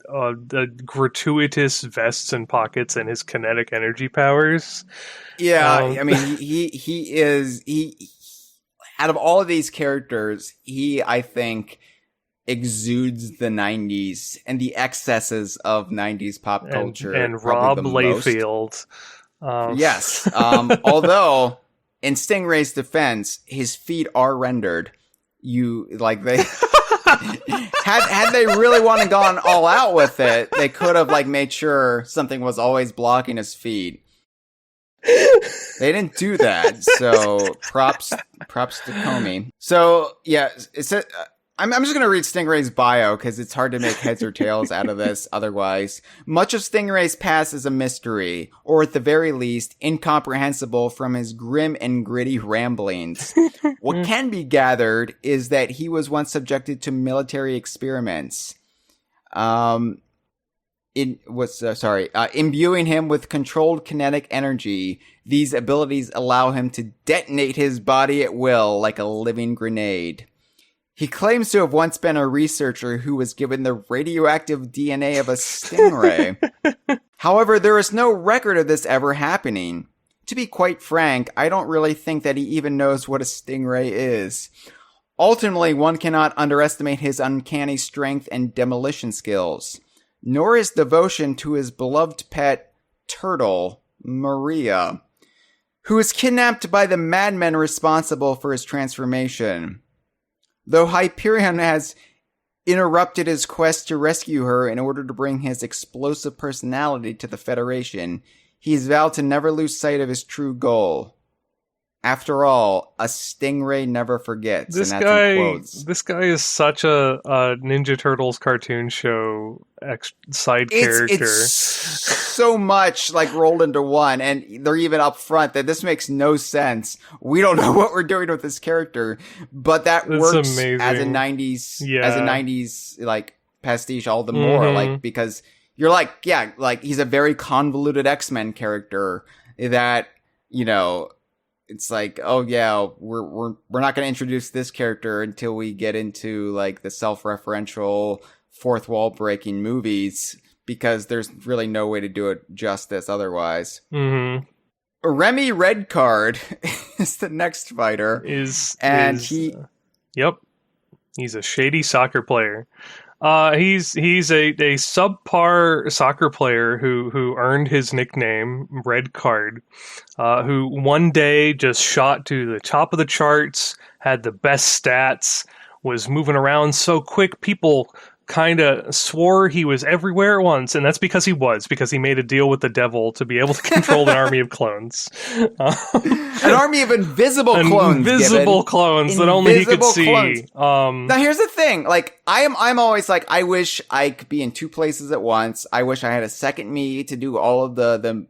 the gratuitous vests and pockets and his kinetic energy powers. Yeah, I mean, he is out of all of these characters, I think exudes the 90s and the excesses of 90s pop culture. And Rob Layfield. Yes. Although, in Stingray's defense, his feet are rendered. They had they really wanted gone all out with it, they could have like made sure something was always blocking his feet. They didn't do that, so props to Comey. So yeah, I'm just going to read Stingray's bio because it's hard to make heads or tails out of this otherwise. Much of Stingray's past is a mystery, or at the very least, incomprehensible from his grim and gritty ramblings. What can be gathered is that he was once subjected to military experiments. Imbuing him with controlled kinetic energy. These abilities allow him to detonate his body at will like a living grenade. He claims to have once been a researcher who was given the radioactive DNA of a stingray. However, there is no record of this ever happening. To be quite frank, I don't really think that he even knows what a stingray is. Ultimately, one cannot underestimate his uncanny strength and demolition skills, nor his devotion to his beloved pet, Turtle, Maria, who is kidnapped by the madmen responsible for his transformation. Though Hyperion has interrupted his quest to rescue her in order to bring his explosive personality to the Federation, he has vowed to never lose sight of his true goal. After all, a stingray never forgets. This guy is such a Ninja Turtles cartoon show side character. It's so much like rolled into one, and they're even up front that this makes no sense. We don't know what we're doing with this character, but that works amazing. as a 90s like pastiche all the more, like, because you're like, yeah, like he's a very convoluted X-Men character that, it's like, oh yeah, we're not going to introduce this character until we get into like the self-referential fourth wall breaking movies, because there's really no way to do it justice otherwise. Remy Redcard is the next fighter. He's a shady soccer player. He's a subpar soccer player who earned his nickname Red Card, who one day just shot to the top of the charts, had the best stats, was moving around so quick people kind of swore he was everywhere at once, and that's because he made a deal with the devil to be able to control an army of clones. An army of invisible clones. Invisible clones that only he could see. Now here's the thing, like, I'm always like, I wish I could be in two places at once. I wish I had a second me to do all of the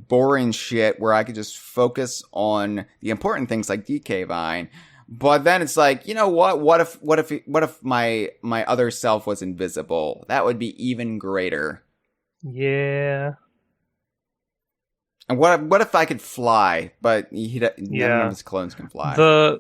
boring shit where I could just focus on the important things like DK Vine. But then it's like, you know what? What if my other self was invisible? That would be even greater. Yeah. And what if I could fly, but none of his clones can fly?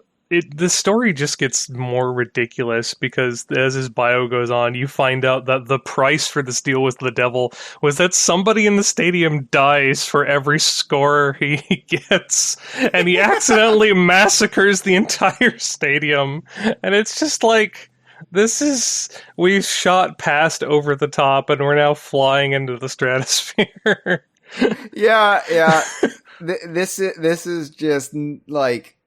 The story just gets more ridiculous because as his bio goes on, you find out that the price for this deal with the devil was that somebody in the stadium dies for every score he gets, and he accidentally massacres the entire stadium. And it's just like, we've shot past over the top and we're now flying into the stratosphere. Yeah. This is just like,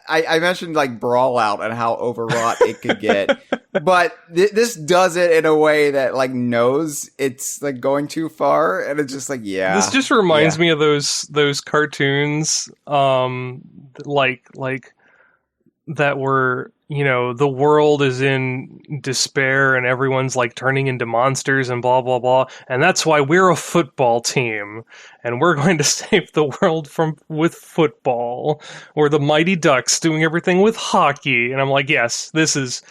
I mentioned like Brawl Out and how overwrought it could get, but this does it in a way that like knows it's like going too far, and it's just like, yeah. This just reminds me of those cartoons, like that were, you know, the world is in despair and everyone's like turning into monsters and blah, blah, blah. And that's why we're a football team and we're going to save the world with football. Or the Mighty Ducks doing everything with hockey. And I'm like, yes, this is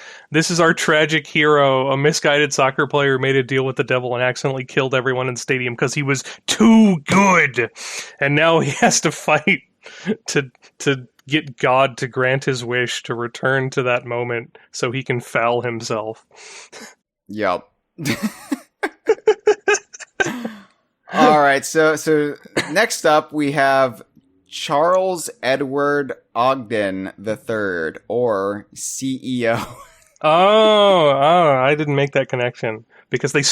our tragic hero. A misguided soccer player made a deal with the devil and accidentally killed everyone in the stadium because he was too good. And now he has to fight to get God to grant his wish to return to that moment so he can foul himself. Yep. All right, so next up we have Charles Edward Ogden III, or CEO. Oh, I didn't make that connection because they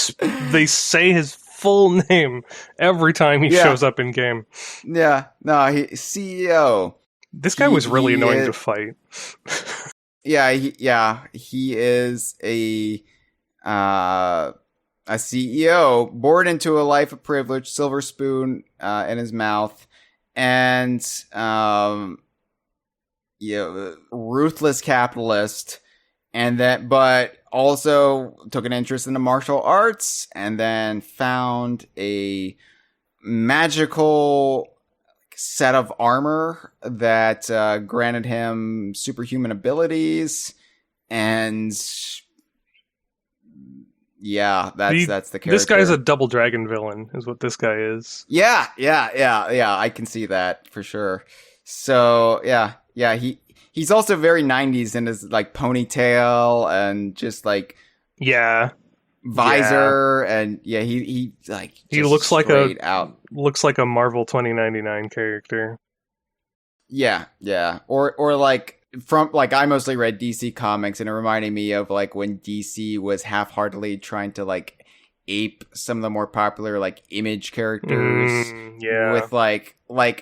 say his full name every time he shows up in game. Yeah, no, CEO. This guy was really annoying to fight. He is a CEO born into a life of privilege, silver spoon in his mouth, and ruthless capitalist, but also took an interest in the martial arts, and then found a magical set of armor that granted him superhuman abilities, and that's the character. This guy's a Double Dragon villain, is what this guy is. Yeah, I can see that for sure. So he's also very 90s in his like ponytail and just like visor, and he looks like a Marvel 2099 character. Or like from like, I mostly read DC comics, and it reminded me of like when DC was half-heartedly trying to like ape some of the more popular like Image characters with like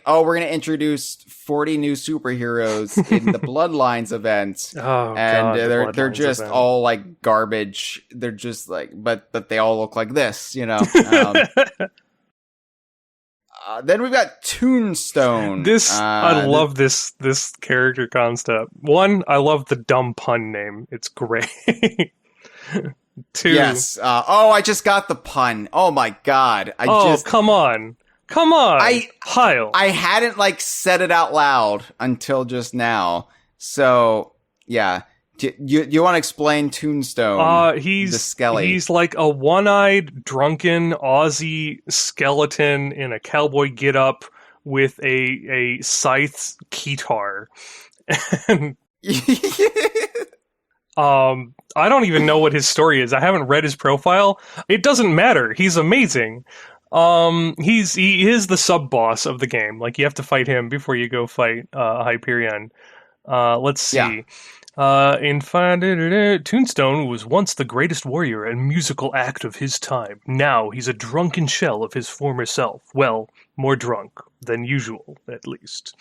oh, we're gonna introduce 40 new superheroes in the Bloodlines event, they're just event. All like garbage. They're just like, but they all look like this, you know. Then we've got Tombstone. I love this character concept. One, I love the dumb pun name. It's great. Two. Yes. I just got the pun. Oh my god. Come on. Hyle. I hadn't like said it out loud until just now. So yeah. Do you want to explain Tombstone? He's the Skelly. He's like a one-eyed, drunken Aussie skeleton in a cowboy getup with a scythe keytar. And I don't even know what his story is. I haven't read his profile. It doesn't matter. He's amazing. He is the sub-boss of the game. Like, you have to fight him before you go fight Hyperion. Let's see. Yeah. Tombstone was once the greatest warrior and musical act of his time. Now he's a drunken shell of his former self. Well, more drunk than usual, at least.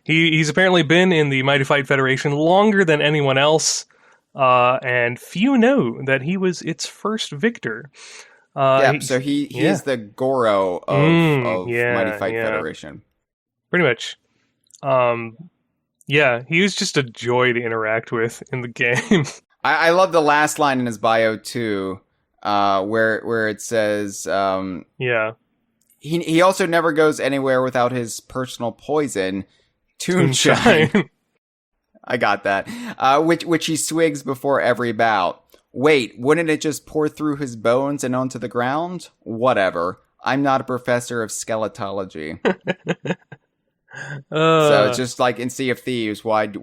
He's apparently been in the Mighty Fight Federation longer than anyone else. and few know that he was its first victor. So he's the Goro of Mighty Fight Federation. Pretty much. He was just a joy to interact with in the game. I love the last line in his bio too, where it says, he also never goes anywhere without his personal poison, Toonshine. I got that. Which he swigs before every bout. Wait, wouldn't it just pour through his bones and onto the ground? Whatever. I'm not a professor of skeletology. So it's just like in Sea of Thieves, how do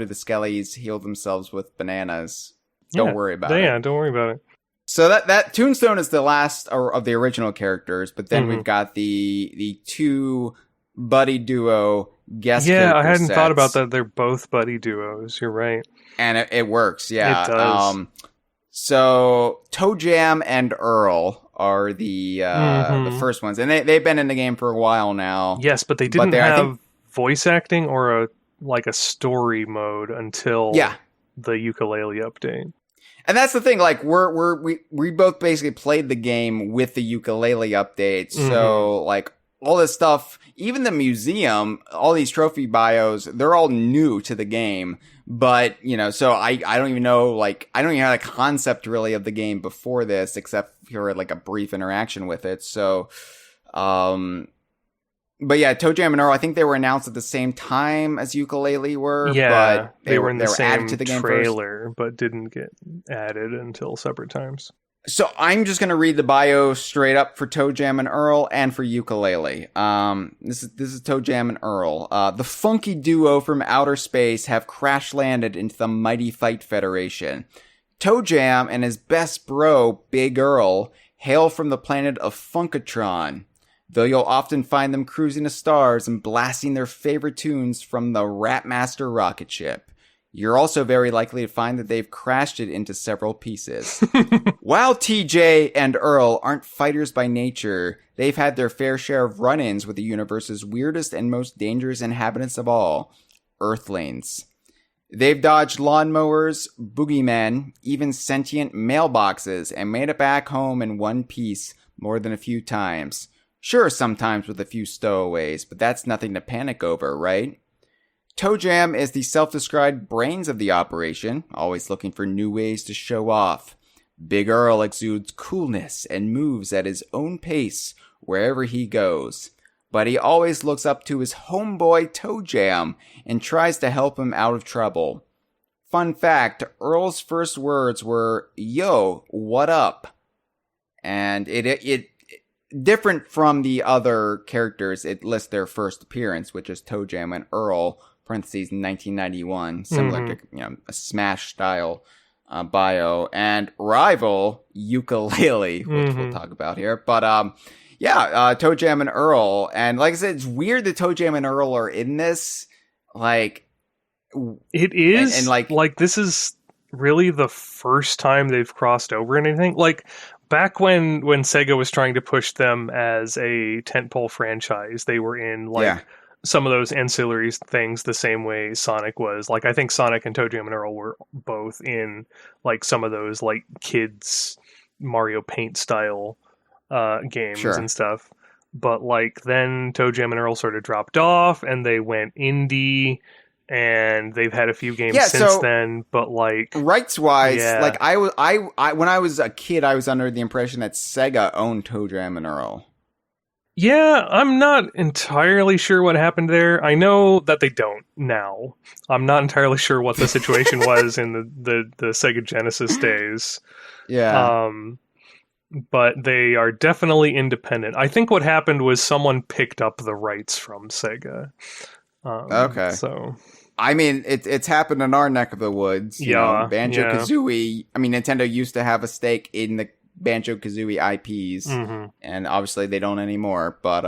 the skellies heal themselves with bananas? Don't worry about it. Yeah, don't worry about it. So that Tombstone is the last of the original characters, but then we've got the two buddy duo guest character I hadn't sets. thought about that. They're both buddy duos. You're right. And it works, yeah. It does. So Toe Jam and Earl are the first ones, and they've been in the game for a while now. Yes, but they didn't have voice acting or a story mode until the Yooka-Laylee update. And that's the thing. Like we both basically played the game with the Yooka-Laylee update. So like all this stuff, even the museum, all these trophy bios, they're all new to the game. But, so I don't even know, like, I don't even have a concept really of the game before this, except for like a brief interaction with it. So, but yeah, Toe Jam and Earl, I think they were announced at the same time as Yooka-Laylee were. Yeah, but they were in the same added to the game trailer, first. But didn't get added until separate times. So I'm just going to read the bio straight up for Toe Jam and Earl and for Yooka-Laylee. This is Toe Jam and Earl. The funky duo from outer space have crash landed into the Mighty Fight Federation. Toe Jam and his best bro, Big Earl, hail from the planet of Funkatron, though you'll often find them cruising the stars and blasting their favorite tunes from the Ratmaster rocket ship. You're also very likely to find that they've crashed it into several pieces. While TJ and Earl aren't fighters by nature, they've had their fair share of run-ins with the universe's weirdest and most dangerous inhabitants of all, Earthlings. They've dodged lawnmowers, boogeymen, even sentient mailboxes, and made it back home in one piece more than a few times. Sure, sometimes with a few stowaways, but that's nothing to panic over, right? Toe Jam is the self-described brains of the operation, always looking for new ways to show off. Big Earl exudes coolness and moves at his own pace wherever he goes. But he always looks up to his homeboy Toe Jam and tries to help him out of trouble. Fun fact, Earl's first words were, "Yo, what up?" And it different from the other characters, it lists their first appearance, which is Toe Jam and Earl, parentheses 1991, similar to a Smash style bio, and rival Yooka-Laylee, which we'll talk about here. But Toe Jam and Earl, and like I said, it's weird that Toe Jam and Earl are in this. Like, it is, and like this is really the first time they've crossed over in anything. Like back when Sega was trying to push them as a tentpole franchise, they were in some of those ancillary things the same way Sonic was. Like, I think Sonic and Toe Jam and Earl were both in, like, some of those, like, kids Mario Paint style games and stuff. But, like, then Toe Jam and Earl sort of dropped off, and they went indie, and they've had a few games since then, but, like... Rights-wise, like, I when I was a kid, I was under the impression that Sega owned Toe Jam and Earl. Yeah, I'm not entirely sure what happened there. I know that they don't now. I'm not entirely sure what the situation was in the Sega Genesis days. Yeah. But they are definitely independent. I think what happened was someone picked up the rights from Sega. Okay. So, I mean, it's happened in our neck of the woods. You know, Banjo-Kazooie. I mean, Nintendo used to have a stake in the Banjo-Kazooie IPs, and obviously they don't anymore. But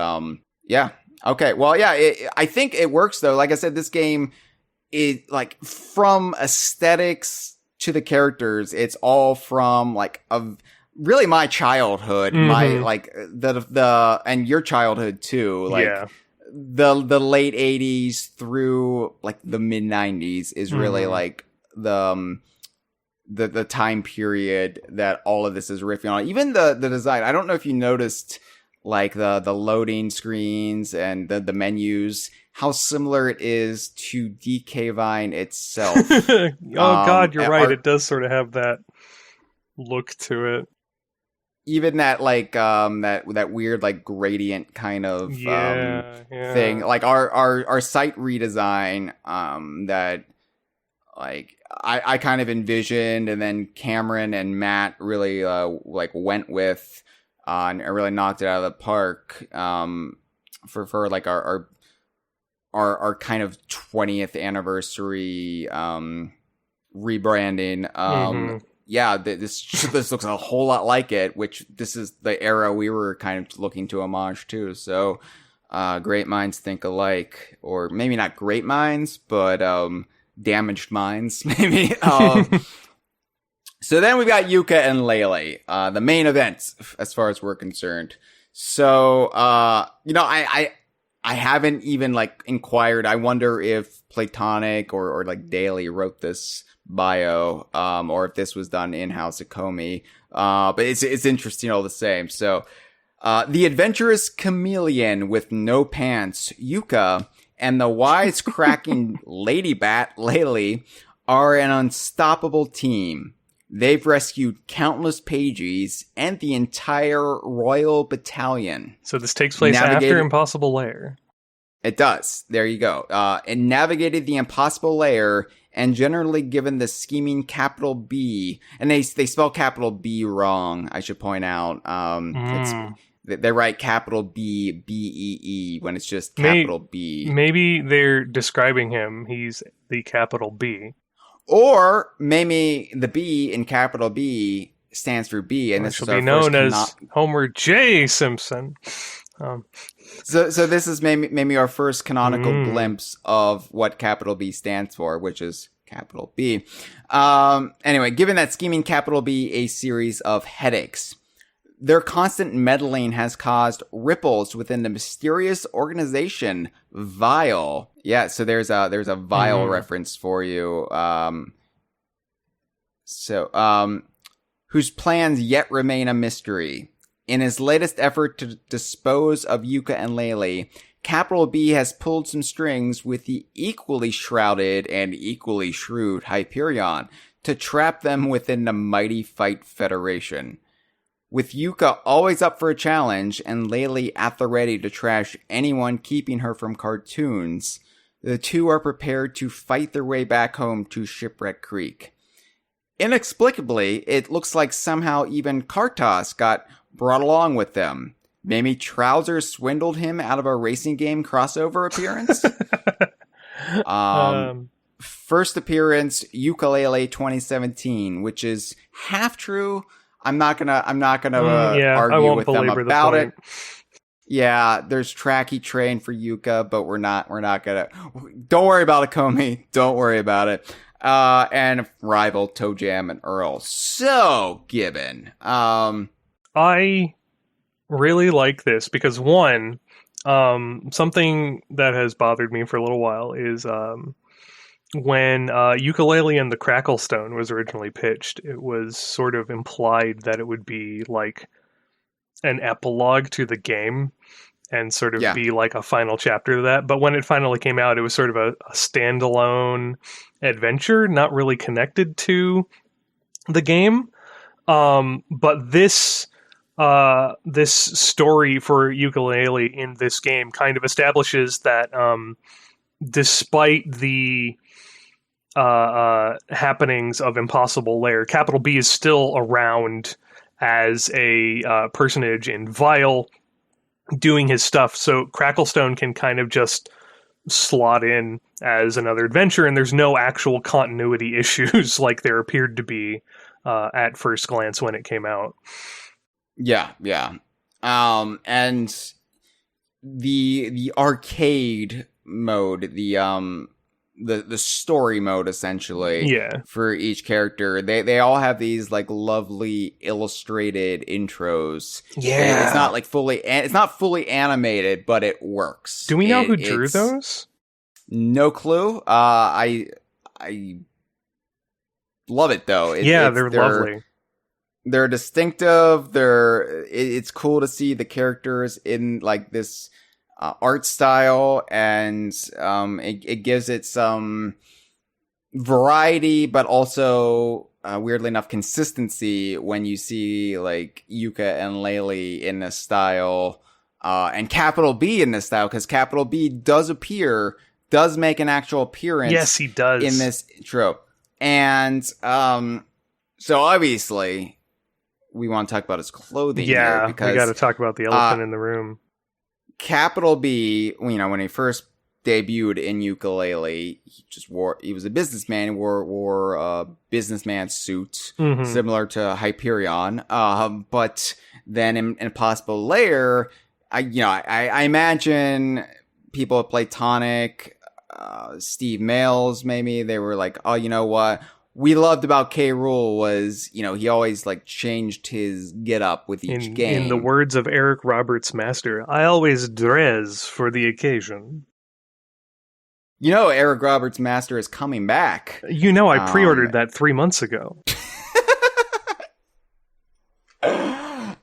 okay. Well, I think it works though. Like I said, this game is like from aesthetics to the characters. It's all from like really my childhood, my like the and your childhood too. Like the late 80s through like the mid 90s is really like the the time period that all of this is riffing on. Even the design. I don't know if you noticed, like the loading screens and the menus, how similar it is to DK Vine itself. God, you're right. It does sort of have that look to it. Even that like that weird like gradient kind of thing. Like our site redesign that like I kind of envisioned, and then Cameron and Matt really like went with and really knocked it out of the park for like our kind of 20th anniversary rebranding. Yeah, this looks a whole lot like it, which this is the era we were kind of looking to homage to. So, great minds think alike, or maybe not great minds, but damaged minds, maybe. So then we've got Yooka and Laylee, the main event as far as we're concerned. So, I haven't even like inquired. I wonder if Playtonic or like Daily wrote this bio, or if this was done in-house at Komi. But it's interesting all the same. So, the adventurous chameleon with no pants, Yooka, and the wisecracking lady bat, Laylee, are an unstoppable team. They've rescued countless pages and the entire royal battalion. So this takes place after Impossible Lair. It does. There you go. And navigated the Impossible Lair, and generally given the scheming capital B, and they spell capital B wrong, I should point out. They write capital B, B-E-E, when it's just capital B. Maybe they're describing him. He's the capital B. Or maybe the B in capital B stands for B, and this will be known as Homer J. Simpson. So this is maybe our first canonical glimpse of what capital B stands for, which is capital B. Anyway, given that scheming capital B a series of headaches, their constant meddling has caused ripples within the mysterious organization Vile. Yeah, so there's a Vile reference for you. Whose plans yet remain a mystery. In his latest effort to dispose of Yooka and Laylee, Capital B has pulled some strings with the equally shrouded and equally shrewd Hyperion to trap them within the mighty Fight Federation. With Yooka always up for a challenge and Laylee at the ready to trash anyone keeping her from cartoons, the two are prepared to fight their way back home to Shipwreck Creek. Inexplicably, it looks like somehow even Kartos got brought along with them. Maybe Trousers swindled him out of a racing game crossover appearance? First appearance, Yooka-Laylee 2017, which is half true. I'm not gonna argue with them about it. Yeah, there's Tracky Train for Yooka, but we're not gonna. Don't worry about it, Komi. Don't worry about it. And rival Toe Jam and Earl. So, Gibbon. I really like this because one, something that has bothered me for a little while is when Yooka-Laylee and the Cracklestone was originally pitched, it was sort of implied that it would be like an epilogue to the game and sort of be like a final chapter to that. But when it finally came out, it was sort of a standalone adventure, not really connected to the game. But this story for Yooka-Laylee in this game kind of establishes that despite the happenings of Impossible Lair, Capital B is still around as a personage in Vile doing his stuff. So Cracklestone can kind of just slot in as another adventure, and there's no actual continuity issues like there appeared to be at first glance when it came out. Yeah. And the arcade mode, the story mode essentially for each character, they all have these like lovely illustrated intros. And it's not fully animated, but it works. Do we know who drew those? No clue. I love it though. They're lovely. They're distinctive. It's cool to see the characters in like this art style, and it gives it some variety, but also weirdly enough consistency when you see like Yooka and Laylee in this style, and Capital B in this style, because Capital B does make an actual appearance. Yes, he does in this trope, and so obviously we want to talk about his clothing. Yeah, here because we got to talk about the elephant in the room. Capital B, when he first debuted in Yooka-Laylee, he was a businessman. He wore a businessman suit, similar to Hyperion. But then in Impossible Lair, I imagine people at Playtonic, Steve Mails, maybe they were like, oh, you know what we loved about K. Rool was, he always like changed his get up with each game. In the words of Eric Roberts' master, I always dress for the occasion. Eric Roberts' master is coming back. I pre-ordered that 3 months ago.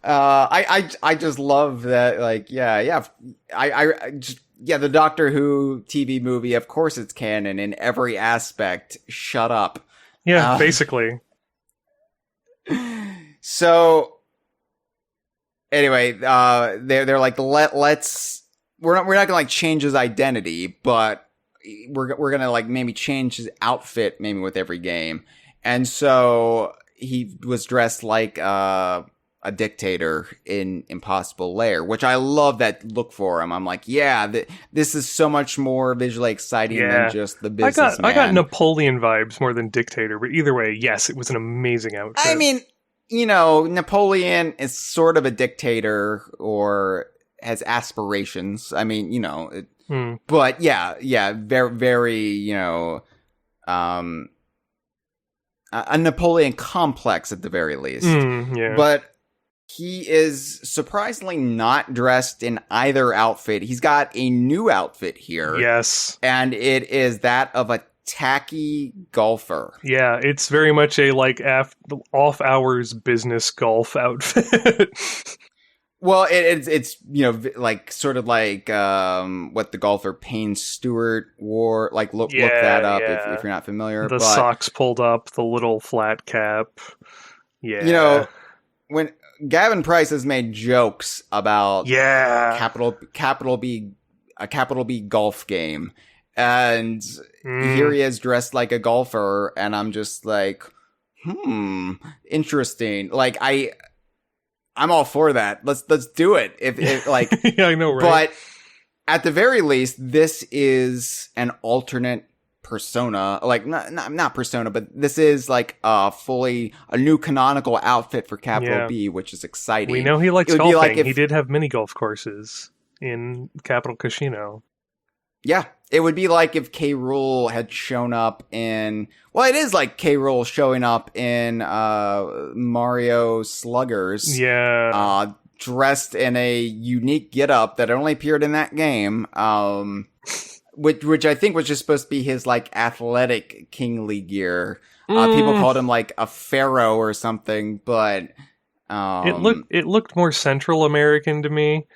I just love that. Like, the Doctor Who TV movie. Of course, it's canon in every aspect. Shut up. Yeah, basically. So, anyway, they're like, let's we're not gonna like change his identity, but we're gonna like maybe change his outfit maybe with every game, and so he was dressed like a dictator in Impossible Lair, which I love that look for him. I'm like, this is so much more visually exciting than just the businessman. I got Napoleon vibes more than dictator, but either way, yes, it was an amazing outfit. I mean, Napoleon is sort of a dictator or has aspirations. I mean, but very, very, a Napoleon complex at the very least. But he is surprisingly not dressed in either outfit. He's got a new outfit here. Yes. And it is that of a tacky golfer. Yeah, it's very much a like off-hours business golf outfit. Well, it's like sort of like what the golfer Payne Stewart wore. Like look that up if you're not familiar. The socks pulled up, the little flat cap. Yeah. When Gavin Price has made jokes about capital B golf game, and here he is dressed like a golfer, and I'm just like, interesting. Like I'm all for that. Let's do it. If like yeah, I know, right? But at the very least, this is an alternate persona, like not persona, but this is like a new canonical outfit for Capital B, which is exciting. We know he likes golfing. Like he did have mini golf courses in Capital Casino. Yeah, it would be like if K. Rool had shown up in. Well, it is like K. Rool showing up in Mario Sluggers. Yeah. Dressed in a unique getup that only appeared in that game. Which I think was just supposed to be his like athletic kingly gear. People called him like a pharaoh or something, but it looked more Central American to me.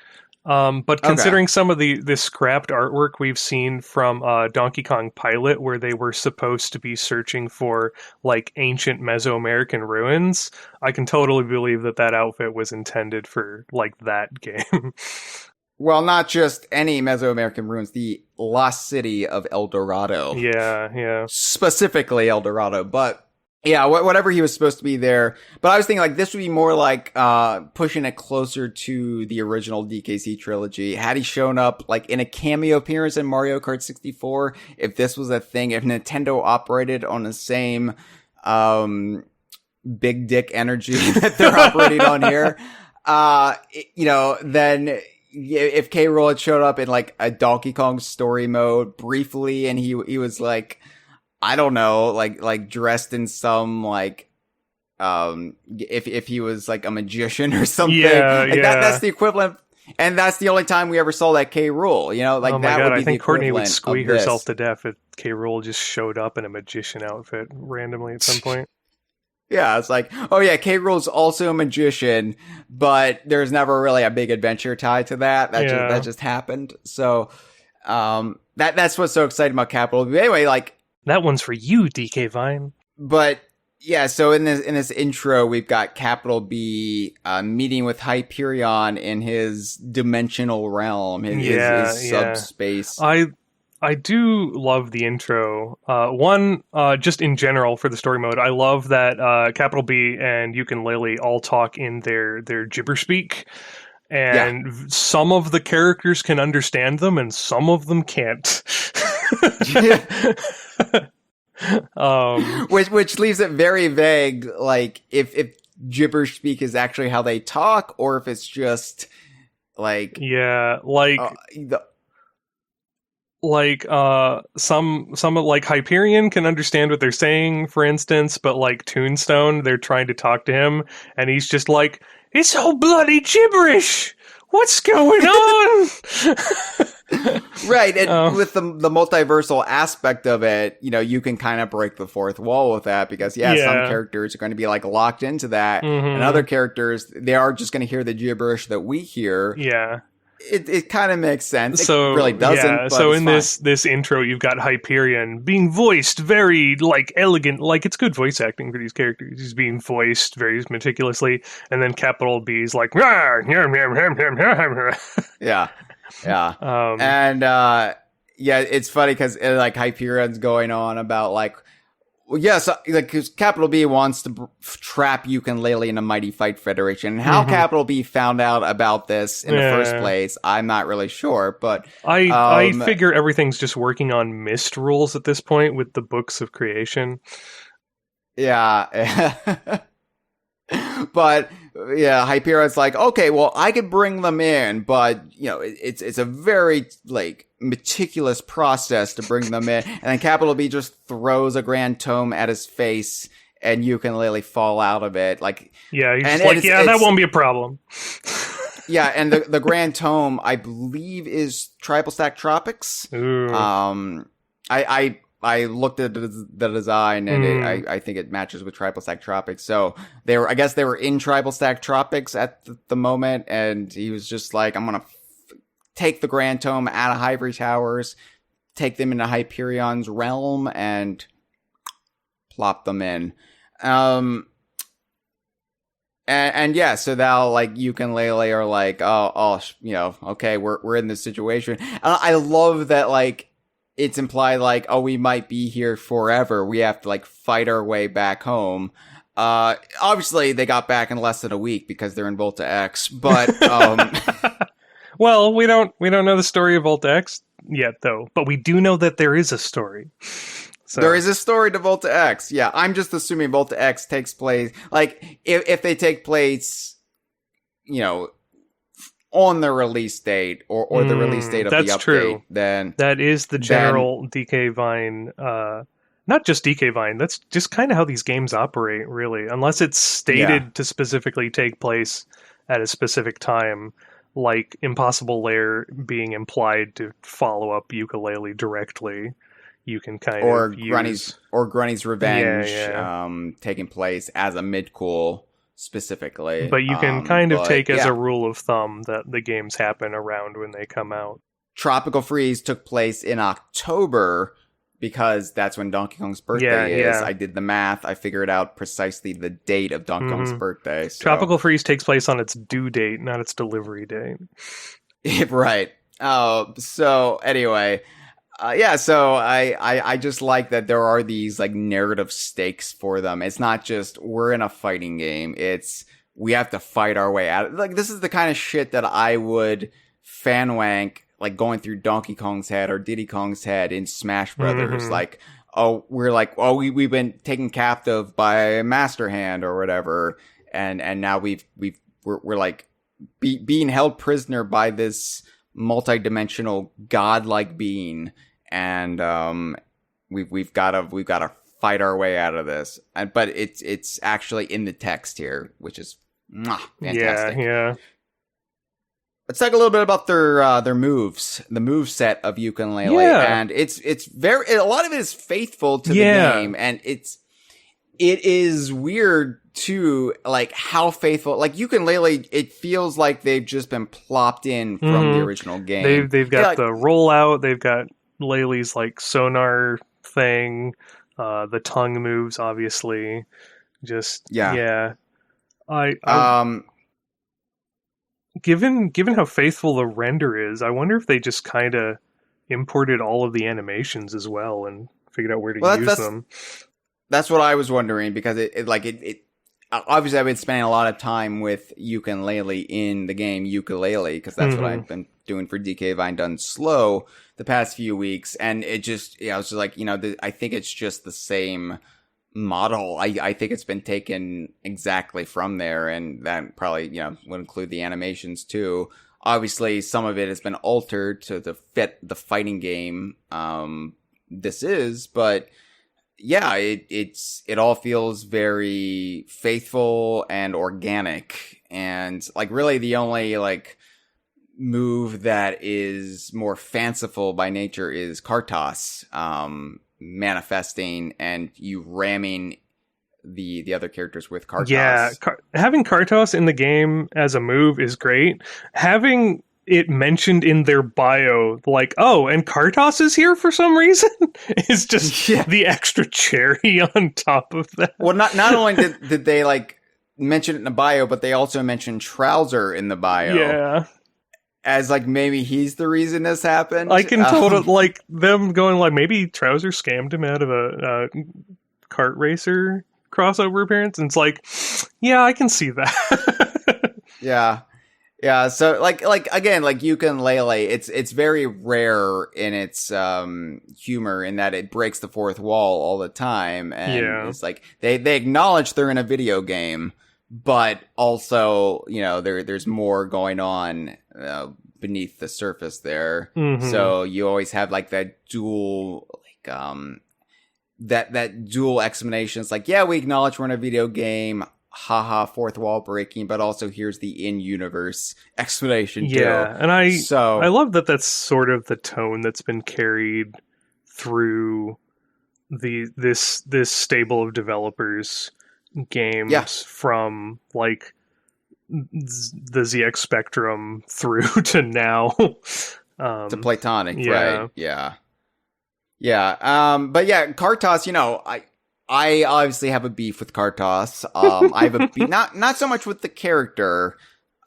But considering some of the scrapped artwork we've seen from Donkey Kong Pilot, where they were supposed to be searching for like ancient Mesoamerican ruins, I can totally believe that outfit was intended for like that game. Well, not just any Mesoamerican ruins, the lost city of El Dorado. Yeah. Specifically El Dorado, but yeah, whatever he was supposed to be there. But I was thinking like this would be more like pushing it closer to the original DKC trilogy. Had he shown up like in a cameo appearance in Mario Kart 64, if this was a thing, if Nintendo operated on the same big dick energy that they're operating on here, then if K. Rool had showed up in like a Donkey Kong story mode briefly, and he was like, I don't know, like dressed in some like, if he was like a magician or something, that's the equivalent, and that's the only time we ever saw that K. Rool, like oh my that God, would be I think the Courtney equivalent would squee herself to death if K. Rool just showed up in a magician outfit randomly at some point. Yeah, it's like, oh yeah, K. Rool's also a magician, but there's never really a big adventure tied to that. That just happened. So, that's what's so exciting about Capital B. Anyway, like that one's for you, DK Vine. But yeah, so in this intro, we've got Capital B meeting with Hyperion in his dimensional realm, his subspace. I do love the intro. Just in general for the story mode, I love that Capital B and Yooka and Laylee all talk in their gibber speak, and some of the characters can understand them, and some of them can't. Which leaves it very vague, like if gibber speak is actually how they talk, or if it's just like some like Hyperion can understand what they're saying, for instance, but like Tombstone, they're trying to talk to him, and he's just like, "It's all bloody gibberish. What's going on?" Right, and with the multiversal aspect of it, you can kind of break the fourth wall with that, because some characters are going to be like locked into that, and other characters, they are just going to hear the gibberish that we hear. Yeah. It kind of makes sense. It really doesn't. Yeah. So in this intro, you've got Hyperion being voiced very like elegant, like it's good voice acting for these characters. He's being voiced very meticulously, and then Capital B's like, yeah. And it's funny because like Hyperion's going on about like, well, yes, because Capital B wants to trap Yooka and Laylee in a mighty fight federation. And how Capital B found out about this in the first place, I'm not really sure. But I figure everything's just working on mist rules at this point with the books of creation. Yeah. But Hyperion's like, okay, well, I could bring them in, but it's a very like meticulous process to bring them in. And then Capital B just throws a grand tome at his face, and Yooka and Laylee fall out of it. Like, yeah, he's like, that won't be a problem. Yeah, and the grand tome, I believe, is Tribal Stack Tropics. Ooh. I looked at the design, and I think it matches with Tribal Stack Tropics. So they were in Tribal Stack Tropics at the moment, and he was just like, I'm gonna take the Grand Tome out of Ivory Towers, take them into Hyperion's realm, and plop them in. So now like Yooka and Laylee are like, okay, we're in this situation. And I love that like it's implied like, oh, we might be here forever. We have to like fight our way back home. Obviously they got back in less than a week because they're in Volta X, but well, we don't know the story of Volta X yet though, but we do know that there is a story. So. There is a story to Volta X. Yeah, I'm just assuming Volta X takes place like if they take place, on the release date or the release date of the update, true. Then that is the general DK Vine, not just DK Vine, that's just kind of how these games operate, really, unless it's stated to specifically take place at a specific time, like Impossible Lair being implied to follow up Yooka-Laylee directly. You can kind of use... Grunny's Revenge taking place as a mid-cool specifically. But you can kind of take as a rule of thumb that the games happen around when they come out. Tropical Freeze took place in October because that's when Donkey Kong's birthday is. I did the math. I figured out precisely the date of Donkey Kong's birthday. So. Tropical Freeze takes place on its due date, not its delivery date. Right. So anyway... so I just like that there are these like narrative stakes for them. It's not just we're in a fighting game. It's we have to fight our way out. Like this is the kind of shit that I would fanwank like going through Donkey Kong's head or Diddy Kong's head in Smash Brothers. Like, we've been taken captive by Master Hand or whatever, and now we're like being held prisoner by this multi-dimensional godlike being, and we've got to fight our way out of this. But it's actually in the text here, which is fantastic. Yeah. Let's talk a little bit about their moves, the move set of Yooka and Laylee, and it's very a lot of it is faithful to the game, and it's it is weird too, like how faithful, like Yooka and Laylee, it feels like they've just been plopped in from the original game. They've got the rollout, they've got Laylee's like sonar thing, the tongue moves, obviously. Just Given how faithful the render is, I wonder if they just kind of imported all of the animations as well and figured out where to use them. That's what I was wondering, because it obviously I've been spending a lot of time with Yooka and Laylee in the game Yooka-Laylee, because that's what I've been doing for DK Vine Done Slow the past few weeks, and it just, I was just like, I think it's just the same model. I think it's been taken exactly from there, and that probably, would include the animations too. Obviously, some of it has been altered to fit the fighting game this is, but yeah, it all feels very faithful and organic, and like really the only like move that is more fanciful by nature is Kartos manifesting and you ramming the other characters with Kartos. Yeah, having Kartos in the game as a move is great. Having it mentioned in their bio, like, oh, and Kartos is here for some reason, is just the extra cherry on top of that. Well, not only did they like mention it in the bio, but they also mentioned Trouser in the bio. Yeah. As like maybe he's the reason this happened. I can totally like them going like maybe Trouser scammed him out of a kart racer crossover appearance, and it's like, yeah, I can see that. Yeah, so like again, like Yooka and Laylee, it's very rare in its humor in that it breaks the fourth wall all the time, and it's like they acknowledge they're in a video game, but also there's more going on beneath the surface there. So you always have like that dual like that dual explanation. It's like, yeah, we acknowledge we're in a video game. Haha, fourth wall breaking, but also here's the in-universe explanation too. Yeah, and I love that that's sort of the tone that's been carried through this stable of developers games from like the ZX Spectrum through to now. To Playtonic, right? Yeah. But yeah, Kartos, I obviously have a beef with Kartos. I have a beef, not so much with the character.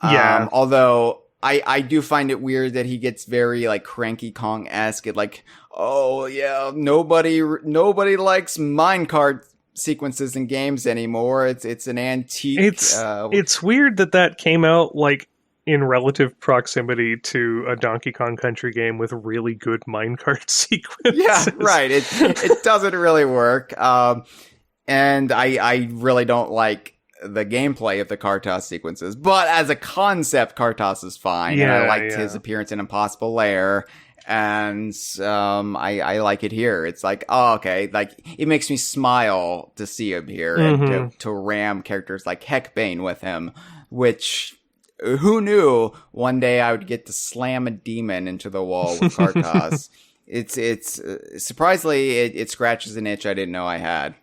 Although I do find it weird that he gets very like Cranky Kong-esque. Like, oh yeah, nobody likes minecart sequences in games anymore. It's an antique. It's weird that came out like in relative proximity to a Donkey Kong Country game with really good minecart sequences. Yeah, right. It doesn't really work. And I really don't like the gameplay of the Kartos sequences. But as a concept, Kartos is fine. And I liked his appearance in Impossible Lair. And I like it here. It's like, oh, okay. Like, it makes me smile to see him here and to ram characters like Heckbane with him, which... Who knew one day I would get to slam a demon into the wall with Kartos? It's surprisingly, it scratches an itch I didn't know I had.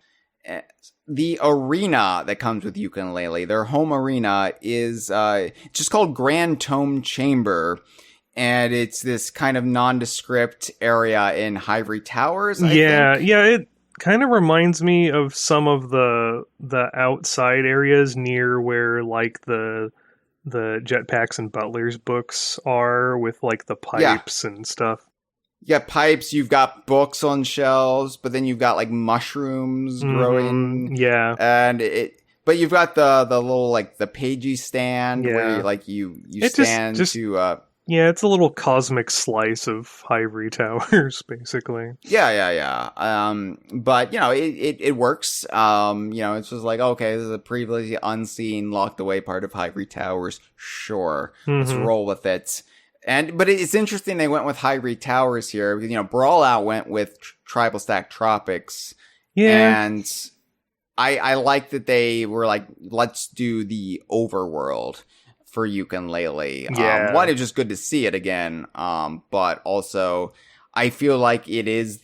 The arena that comes with Yooka and Laylee, their home arena, is just called Grand Tome Chamber. And it's this kind of nondescript area in Ivory Towers, I think. Yeah, it kind of reminds me of some of the outside areas near where, like, the Jetpacks and Butlers books are, with like the pipes and stuff. Yeah, pipes, you've got books on shelves, but then you've got like mushrooms growing. Yeah. And but you've got the little like the pagey stand where like you stand to yeah, it's a little cosmic slice of Ivory Towers, basically. Yeah. But it works. It's just like, okay, this is a previously unseen, locked away part of Ivory Towers. Sure, let's roll with it. But it's interesting they went with Ivory Towers here because Brawl Out went with Tribal Stack Tropics. Yeah, and I like that they were like, let's do the overworld for Yooka and Laylee. One, it's just good to see it again. But also, I feel like it is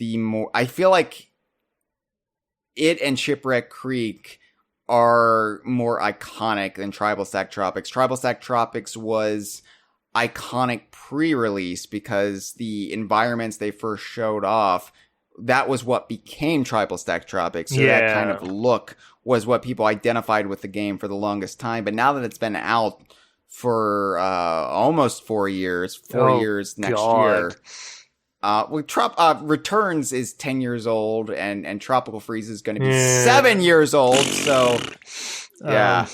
I feel like it and Shipwreck Creek are more iconic than Tribal Stack Tropics. Tribal Stack Tropics was iconic pre-release because the environments they first showed off, that was what became Tribal Stack Tropics. So that kind of look was what people identified with the game for the longest time. But now that it's been out for almost 4 years, 4 years next year. Returns is 10 years old, and Tropical Freeze is going to be 7 years old. So, yeah.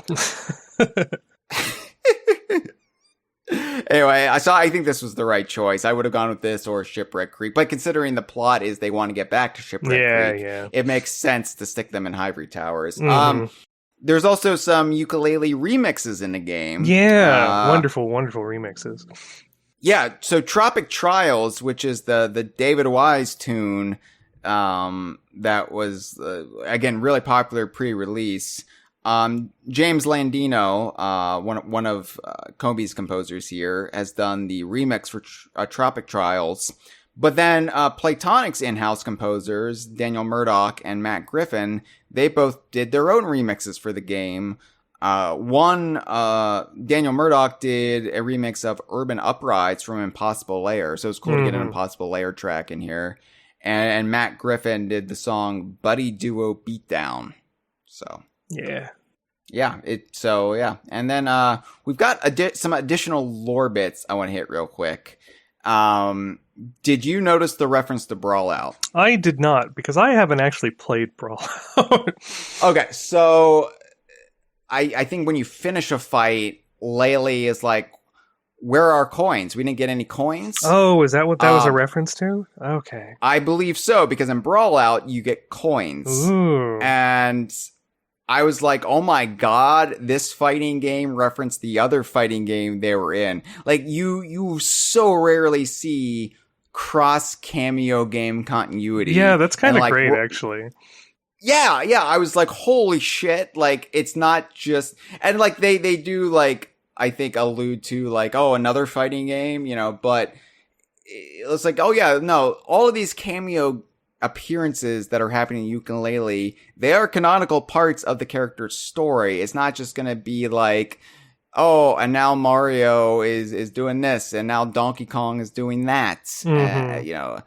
Anyway, I think this was the right choice. I would have gone with this or Shipwreck Creek. But considering the plot is they want to get back to Shipwreck Creek, it makes sense to stick them in Ivory Towers. There's also some Yooka-Laylee remixes in the game. Yeah, wonderful remixes. Yeah, so Tropic Trials, which is the David Wise tune, that was, again, really popular pre-release. James Landino, one of Kobe's composers here, has done the remix for Tropic Trials. But then Playtonic's in-house composers, Daniel Murdoch and Matt Griffin, they both did their own remixes for the game. Daniel Murdoch did a remix of Urban Uprides from Impossible Lair, so it's cool to get an Impossible Lair track in here. And Matt Griffin did the song Buddy Duo Beatdown. So yeah. And then we've got some additional lore bits I want to hit real quick. Did you notice the reference to Brawl Out? I did not, because I haven't actually played Brawl Out. Okay, so I think when you finish a fight, Laylee is like, where are our coins? We didn't get any coins. Oh, is that what that was a reference to? Okay. I believe so, because in Brawl Out, you get coins. Ooh. And I was like, oh my god, this fighting game referenced the other fighting game they were in. Like, you so rarely see cross-cameo game continuity. Yeah, that's kind of great, actually. Yeah, I was like, holy shit, like, it's not just, and like, they do, like, I think allude to, like, oh, another fighting game, you know, but it's like, oh yeah, no, all of these cameo appearances that are happening in Yooka and Laylee, they are canonical parts of the character's story. It's not just gonna be like, oh, and now Mario is doing this, and now Donkey Kong is doing that, you know.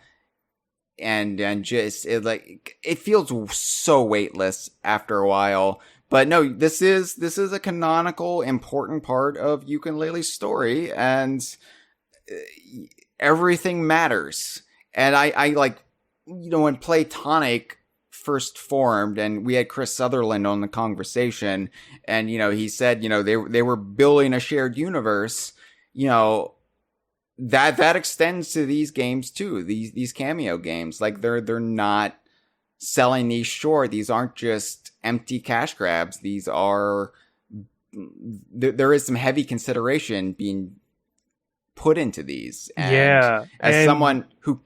And just it feels so weightless after a while. But no, this is a canonical, important part of Yooka and Laylee's story, and everything matters. And I like, you know, when Playtonic first formed, and we had Chris Sutherland on the Kongversation, and you know, he said, you know, they were building a shared universe, you know. That extends to these games too. These cameo games, like they're not selling these short. These aren't just empty cash grabs. These are there is some heavy consideration being put into these. And as someone who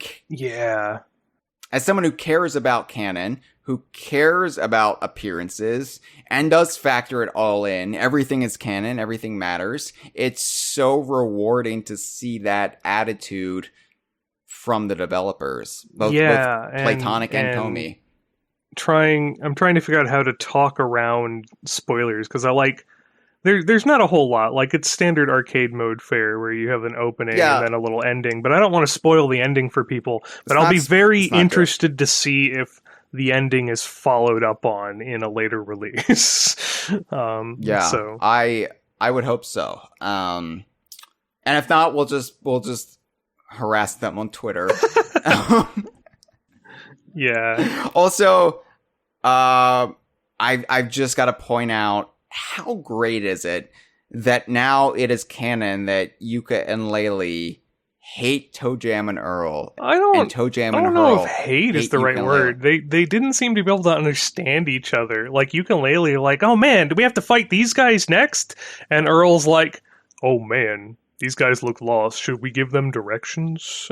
cares about canon, who cares about appearances, and does factor it all in, everything is canon, everything matters. It's so rewarding to see that attitude from the developers, both Playtonic and Komi. I'm trying to figure out how to talk around spoilers, because there's not a whole lot. Like, it's standard arcade mode fare where you have an opening and then a little ending, but I don't want to spoil the ending for people. But I'll be very interested to see if the ending is followed up on in a later release. So I would hope so. And if not, we'll just harass them on Twitter. Yeah. Also, I've just got to point out, how great is it that now it is canon that Yooka and Laylee hate Jam and Earl. I don't know if hate is the right word. They didn't seem to be able to understand each other. Like, Yooka and Laylee are like, oh man, do we have to fight these guys next? And Earl's like, oh man, these guys look lost. Should we give them directions?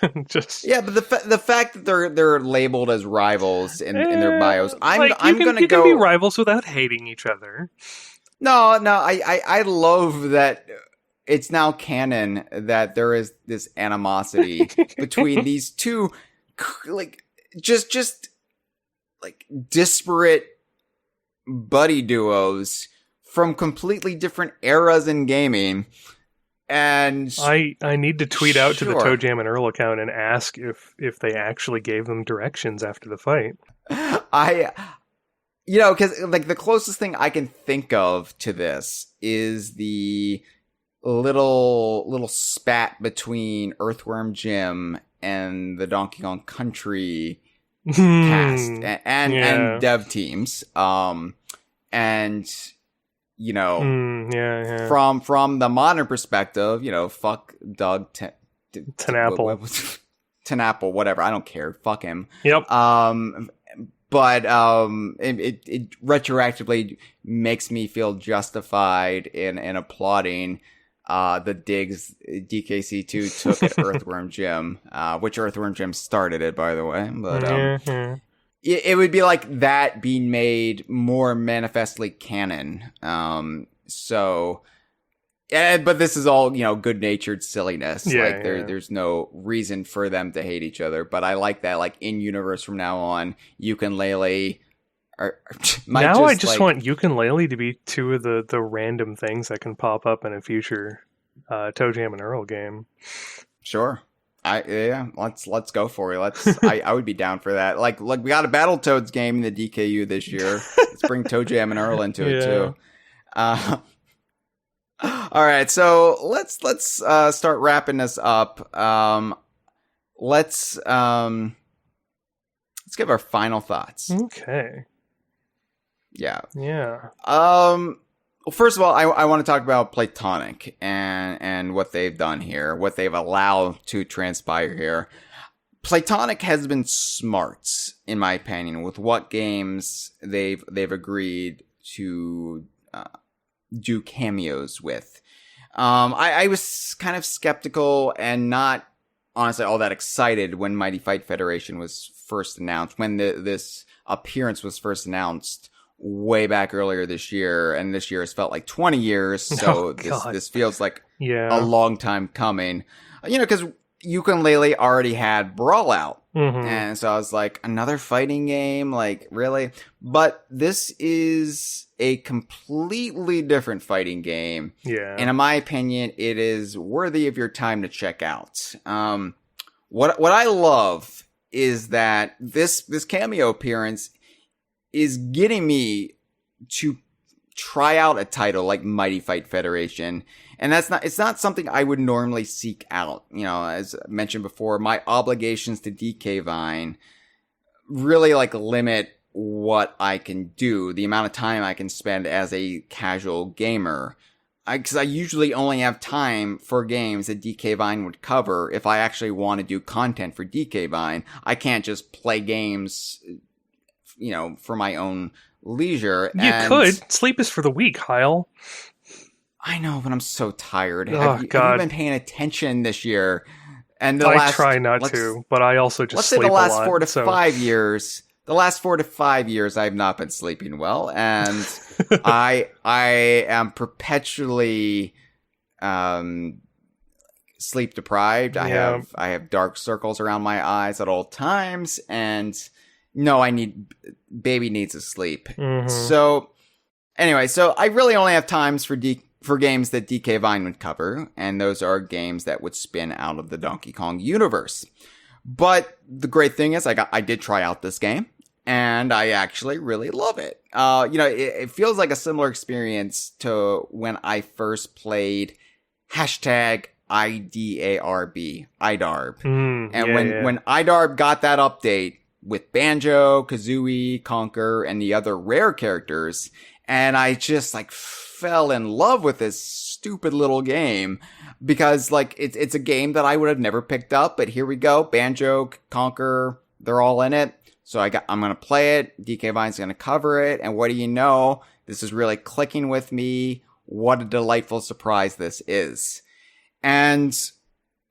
But the fact that they're labeled as rivals in their bios, I'm gonna you can be rivals without hating each other. No, I love that. It's now canon that there is this animosity between these two, like, just like disparate buddy duos from completely different eras in gaming. And I need to tweet out to the Toe Jam and Earl account and ask if they actually gave them directions after the fight. Because like the closest thing I can think of to this is the little spat between Earthworm Jim and the Donkey Kong Country cast and dev teams. From the modern perspective, fuck Doug Tenapple. Tenapple, whatever. I don't care. Fuck him. Yep. But it retroactively makes me feel justified in applauding the digs DKC2 took at Earthworm Jim, which Earthworm Jim started it, by the way. But it would be like that being made more manifestly canon. But this is all, good-natured silliness. There's no reason for them to hate each other. But I like that, like, in-universe from now on, Yooka and Laylee are I just want Yuka and Laylee to be two of the random things that can pop up in a future Toe Jam and Earl game. Sure. Let's go for it. I would be down for that. Like we got a Battletoads game in the DKU this year. Let's bring Toe Jam and Earl into it too. All right, so let's start wrapping this up. Let's give our final thoughts. Okay. Yeah. Well, first of all, I want to talk about Playtonic and what they've done here, what they've allowed to transpire here. Playtonic has been smart, in my opinion, with what games they've agreed to do cameos with. I was kind of skeptical and not honestly all that excited when Mighty Fight Federation was first announced, when this appearance was first announced way back earlier this year, and this year has felt like 20 years, so this feels like a long time coming. Because Yuka and Laylee already had Brawl out. And so I was like, another fighting game? Like, really? But this is a completely different fighting game. Yeah. And in my opinion, it is worthy of your time to check out. What I love is that this cameo appearance is getting me to try out a title like Mighty Fight Federation. And it's not something I would normally seek out. As mentioned before, my obligations to DK Vine really limit what I can do, the amount of time I can spend as a casual gamer. Because I usually only have time for games that DK Vine would cover if I actually want to do content for DK Vine. I can't just play games, for my own leisure. You could. Sleep is for the weak, Hyle. I know, but I'm so tired. Oh, have you been paying attention this year? And I try not to, but I also just sleep a lot. Let's say the last 4 to 5 years. The last 4 to 5 years, I've not been sleeping well, and I am perpetually sleep deprived. Yeah. I have dark circles around my eyes at all times, and baby needs to sleep. So anyway, so I really only have times for games that DK Vine would cover, and those are games that would spin out of the Donkey Kong universe. But the great thing is I did try out this game, and I actually really love it. It feels like a similar experience to when I first played #IDARB, IDARB. When IDARB got that update with Banjo, Kazooie, Conker, and the other rare characters, and I just fell in love with this stupid little game because it's a game that I would have never picked up, but here we go. Banjo, Conker, they're all in it. So I'm going to play it. DK Vine's going to cover it. And what do you know? This is really clicking with me. What a delightful surprise this is. And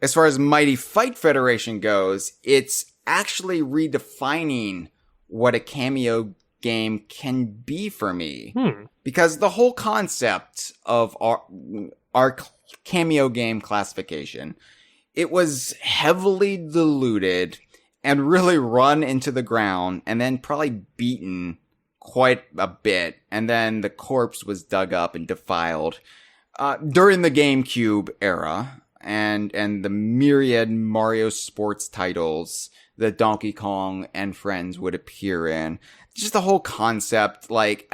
as far as Mighty Fight Federation goes, it's actually redefining what a cameo game can be for me. Because the whole concept of our cameo game classification, it was heavily diluted and really run into the ground and then probably beaten quite a bit. And then the corpse was dug up and defiled. During the GameCube era and the myriad Mario sports titles that Donkey Kong and friends would appear in. Just the whole concept, like,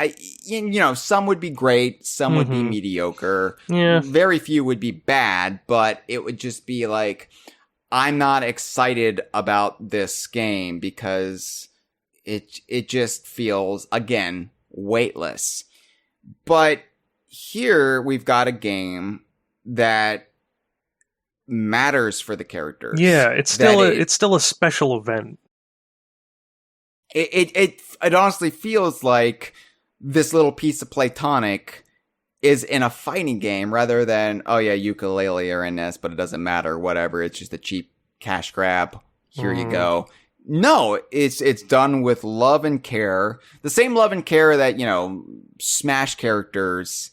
some would be great, some would be mediocre. Yeah. Very few would be bad, but it would just be like, I'm not excited about this game because it just feels, again, weightless. But here we've got a game that matters for the characters. Yeah, it's still a special event. It honestly feels like this little piece of Playtonic is in a fighting game rather than, oh yeah, Yooka-Laylee are in this, but it doesn't matter, whatever. It's just a cheap cash grab. Here you go. No, it's done with love and care. The same love and care that, Smash characters,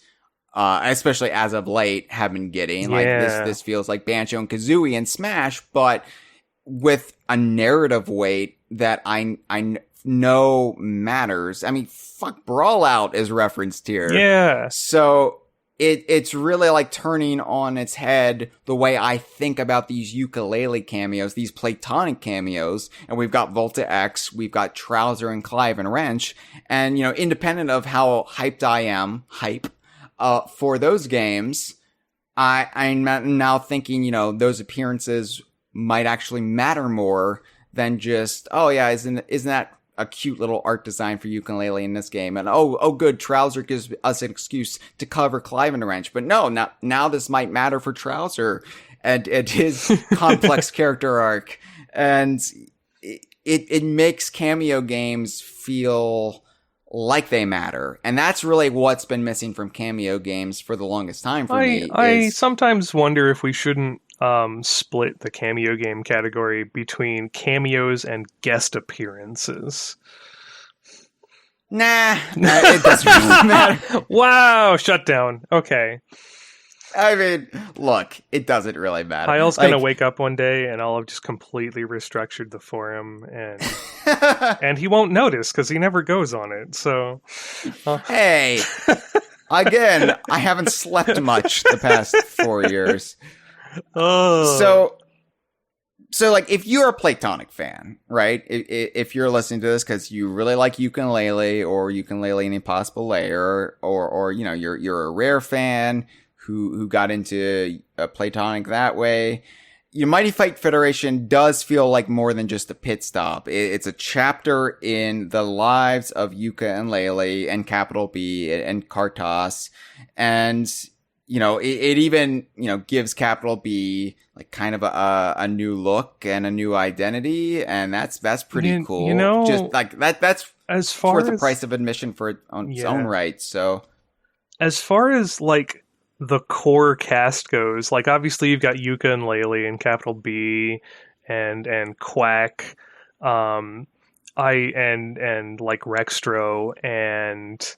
especially as of late, have been getting. Like this feels like Banjo and Kazooie in Smash, but with a narrative weight that I know matters. I mean, fuck, Brawl Out is referenced here. Yeah. So it's really like turning on its head the way I think about these Yooka-Laylee cameos, these Playtonic cameos. And we've got Volta X, we've got Trowser and Clive and Wrench. And, independent of how hyped I am, for those games, I'm now thinking, those appearances might actually matter more than just, oh yeah, isn't that a cute little art design for Yooka and Laylee in this game? And oh good, Trowser gives us an excuse to cover Clive and Wrench. But no, now this might matter for Trowser and his complex character arc. And it makes cameo games feel like they matter. And that's really what's been missing from cameo games for the longest time for me. I sometimes wonder if we shouldn't split the cameo game category between cameos and guest appearances. Nah, it doesn't really matter. Wow, shut down. Okay. I mean, look, it doesn't really matter. Hyle's gonna wake up one day and I'll have just completely restructured the forum, and and he won't notice because he never goes on it. So, hey, again, I haven't slept much the past 4 years. So like, if you're a Playtonic fan, right? If you're listening to this because you really like Yooka and Laylee, or Yooka and Laylee and Impossible Lair, or you're a Rare fan who got into Playtonic that way, Mighty Fight Federation does feel like more than just a pit stop. It's a chapter in the lives of Yooka and Laylee and Capital B and Kartos, and it even, gives Capital B like kind of a new look and a new identity. And that's pretty cool. Just like that's as far worth as the price of admission for its own right. So as far as like the core cast goes, like obviously you've got Yooka and Laylee and Capital B and Quack, and like Rextro and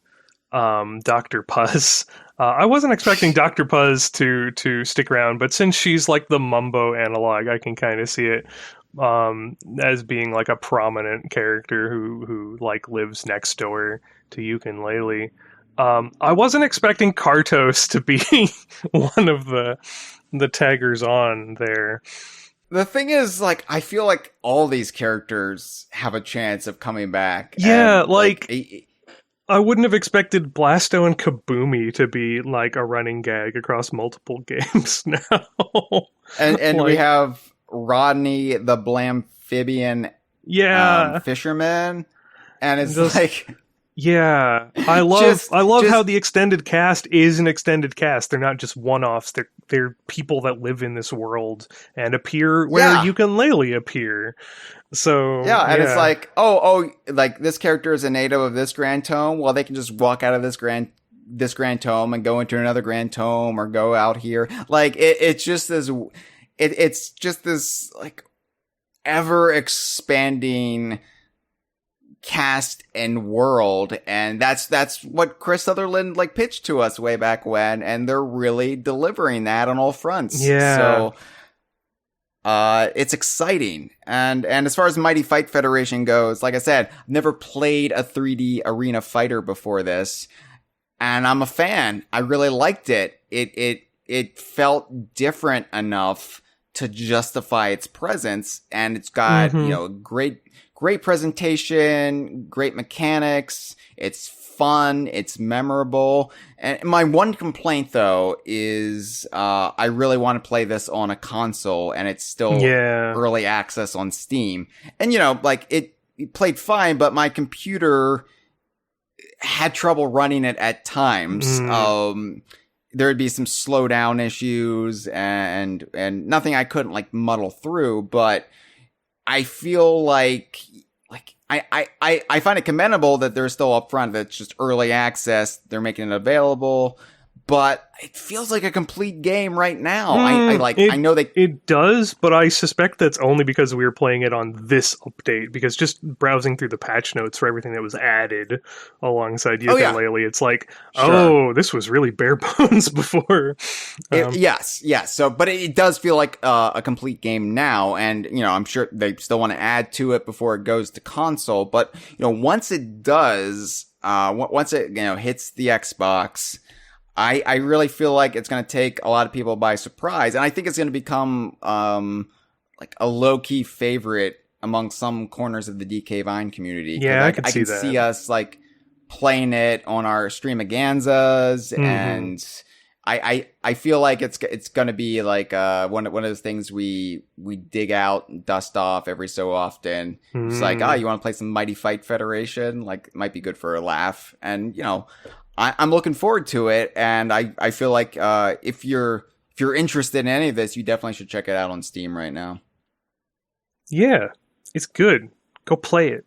Dr. Puzz. I wasn't expecting Dr. Puzz to stick around, but since she's like the Mumbo analog, I can kind of see it as being like a prominent character who like lives next door to Yooka and Laylee. I wasn't expecting Kartos to be one of the taggers on there. The thing is, like, I feel like all these characters have a chance of coming back. Yeah, and, I wouldn't have expected Blasto and Kaboomy to be like a running gag across multiple games now. and we have Rodney the Blamphibian fisherman, and it's just, like... Yeah, I love how the extended cast is an extended cast. They're not just one-offs. They're people that live in this world and appear where Yooka and Laylee appear. So and it's like, like this character is a native of this Grand Tome. Well, they can just walk out of this Grand Tome and go into another Grand Tome or go out here. Like it's just this. It's just this like ever expanding cast and world, and that's what Chris Sutherland like pitched to us way back when, and they're really delivering that on all fronts. So it's exciting. And as far as Mighty Fight Federation goes, like I said, I've never played a 3D arena fighter before this, and I'm a fan. I really liked it. It felt different enough to justify its presence, and it's got, great presentation, great mechanics. It's fun. It's memorable. And my one complaint, though, is I really want to play this on a console, and it's still early access on Steam. And, it played fine, but my computer had trouble running it at times. There would be some slowdown issues and nothing I couldn't muddle through, but I feel like I find it commendable that they're still upfront, that it's just early access, they're making it available, but it feels like a complete game right now. I know it does, but I suspect that's only because we were playing it on this update, because just browsing through the patch notes for everything that was added alongside Yuka and Laylee, it's like, this was really bare bones before. Yes. So, but it does feel like a complete game now, and I'm sure they still want to add to it before it goes to console. But once it does, once it hits the Xbox, I really feel like it's going to take a lot of people by surprise, and I think it's going to become a low-key favorite among some corners of the DK Vine community. Yeah, I can see us playing it on our streamaganzas, and I feel like it's going to be one of those things we dig out and dust off every so often. It's you want to play some Mighty Fight Federation? It might be good for a laugh, and I'm looking forward to it, and I feel like if you're interested in any of this, you definitely should check it out on Steam right now. Yeah, it's good. Go play it.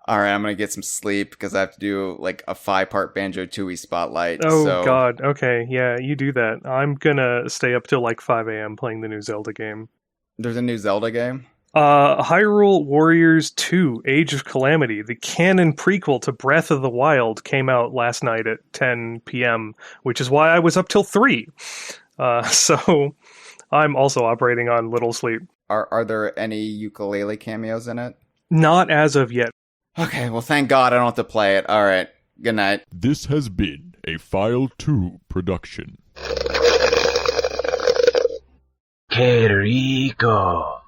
All right, I'm gonna get some sleep because I have to do a 5-part Banjo-Tooie spotlight. Oh God, okay, yeah, you do that. I'm gonna stay up till 5 a.m. playing the new Zelda game. There's a new Zelda game? Hyrule Warriors 2, Age of Calamity, the canon prequel to Breath of the Wild, came out last night at 10 p.m., which is why I was up till 3. So I'm also operating on little sleep. Are there any Yooka-Laylee cameos in it? Not as of yet. Okay, well, thank God I don't have to play it. All right, good night. This has been a File 2 production. Que rico.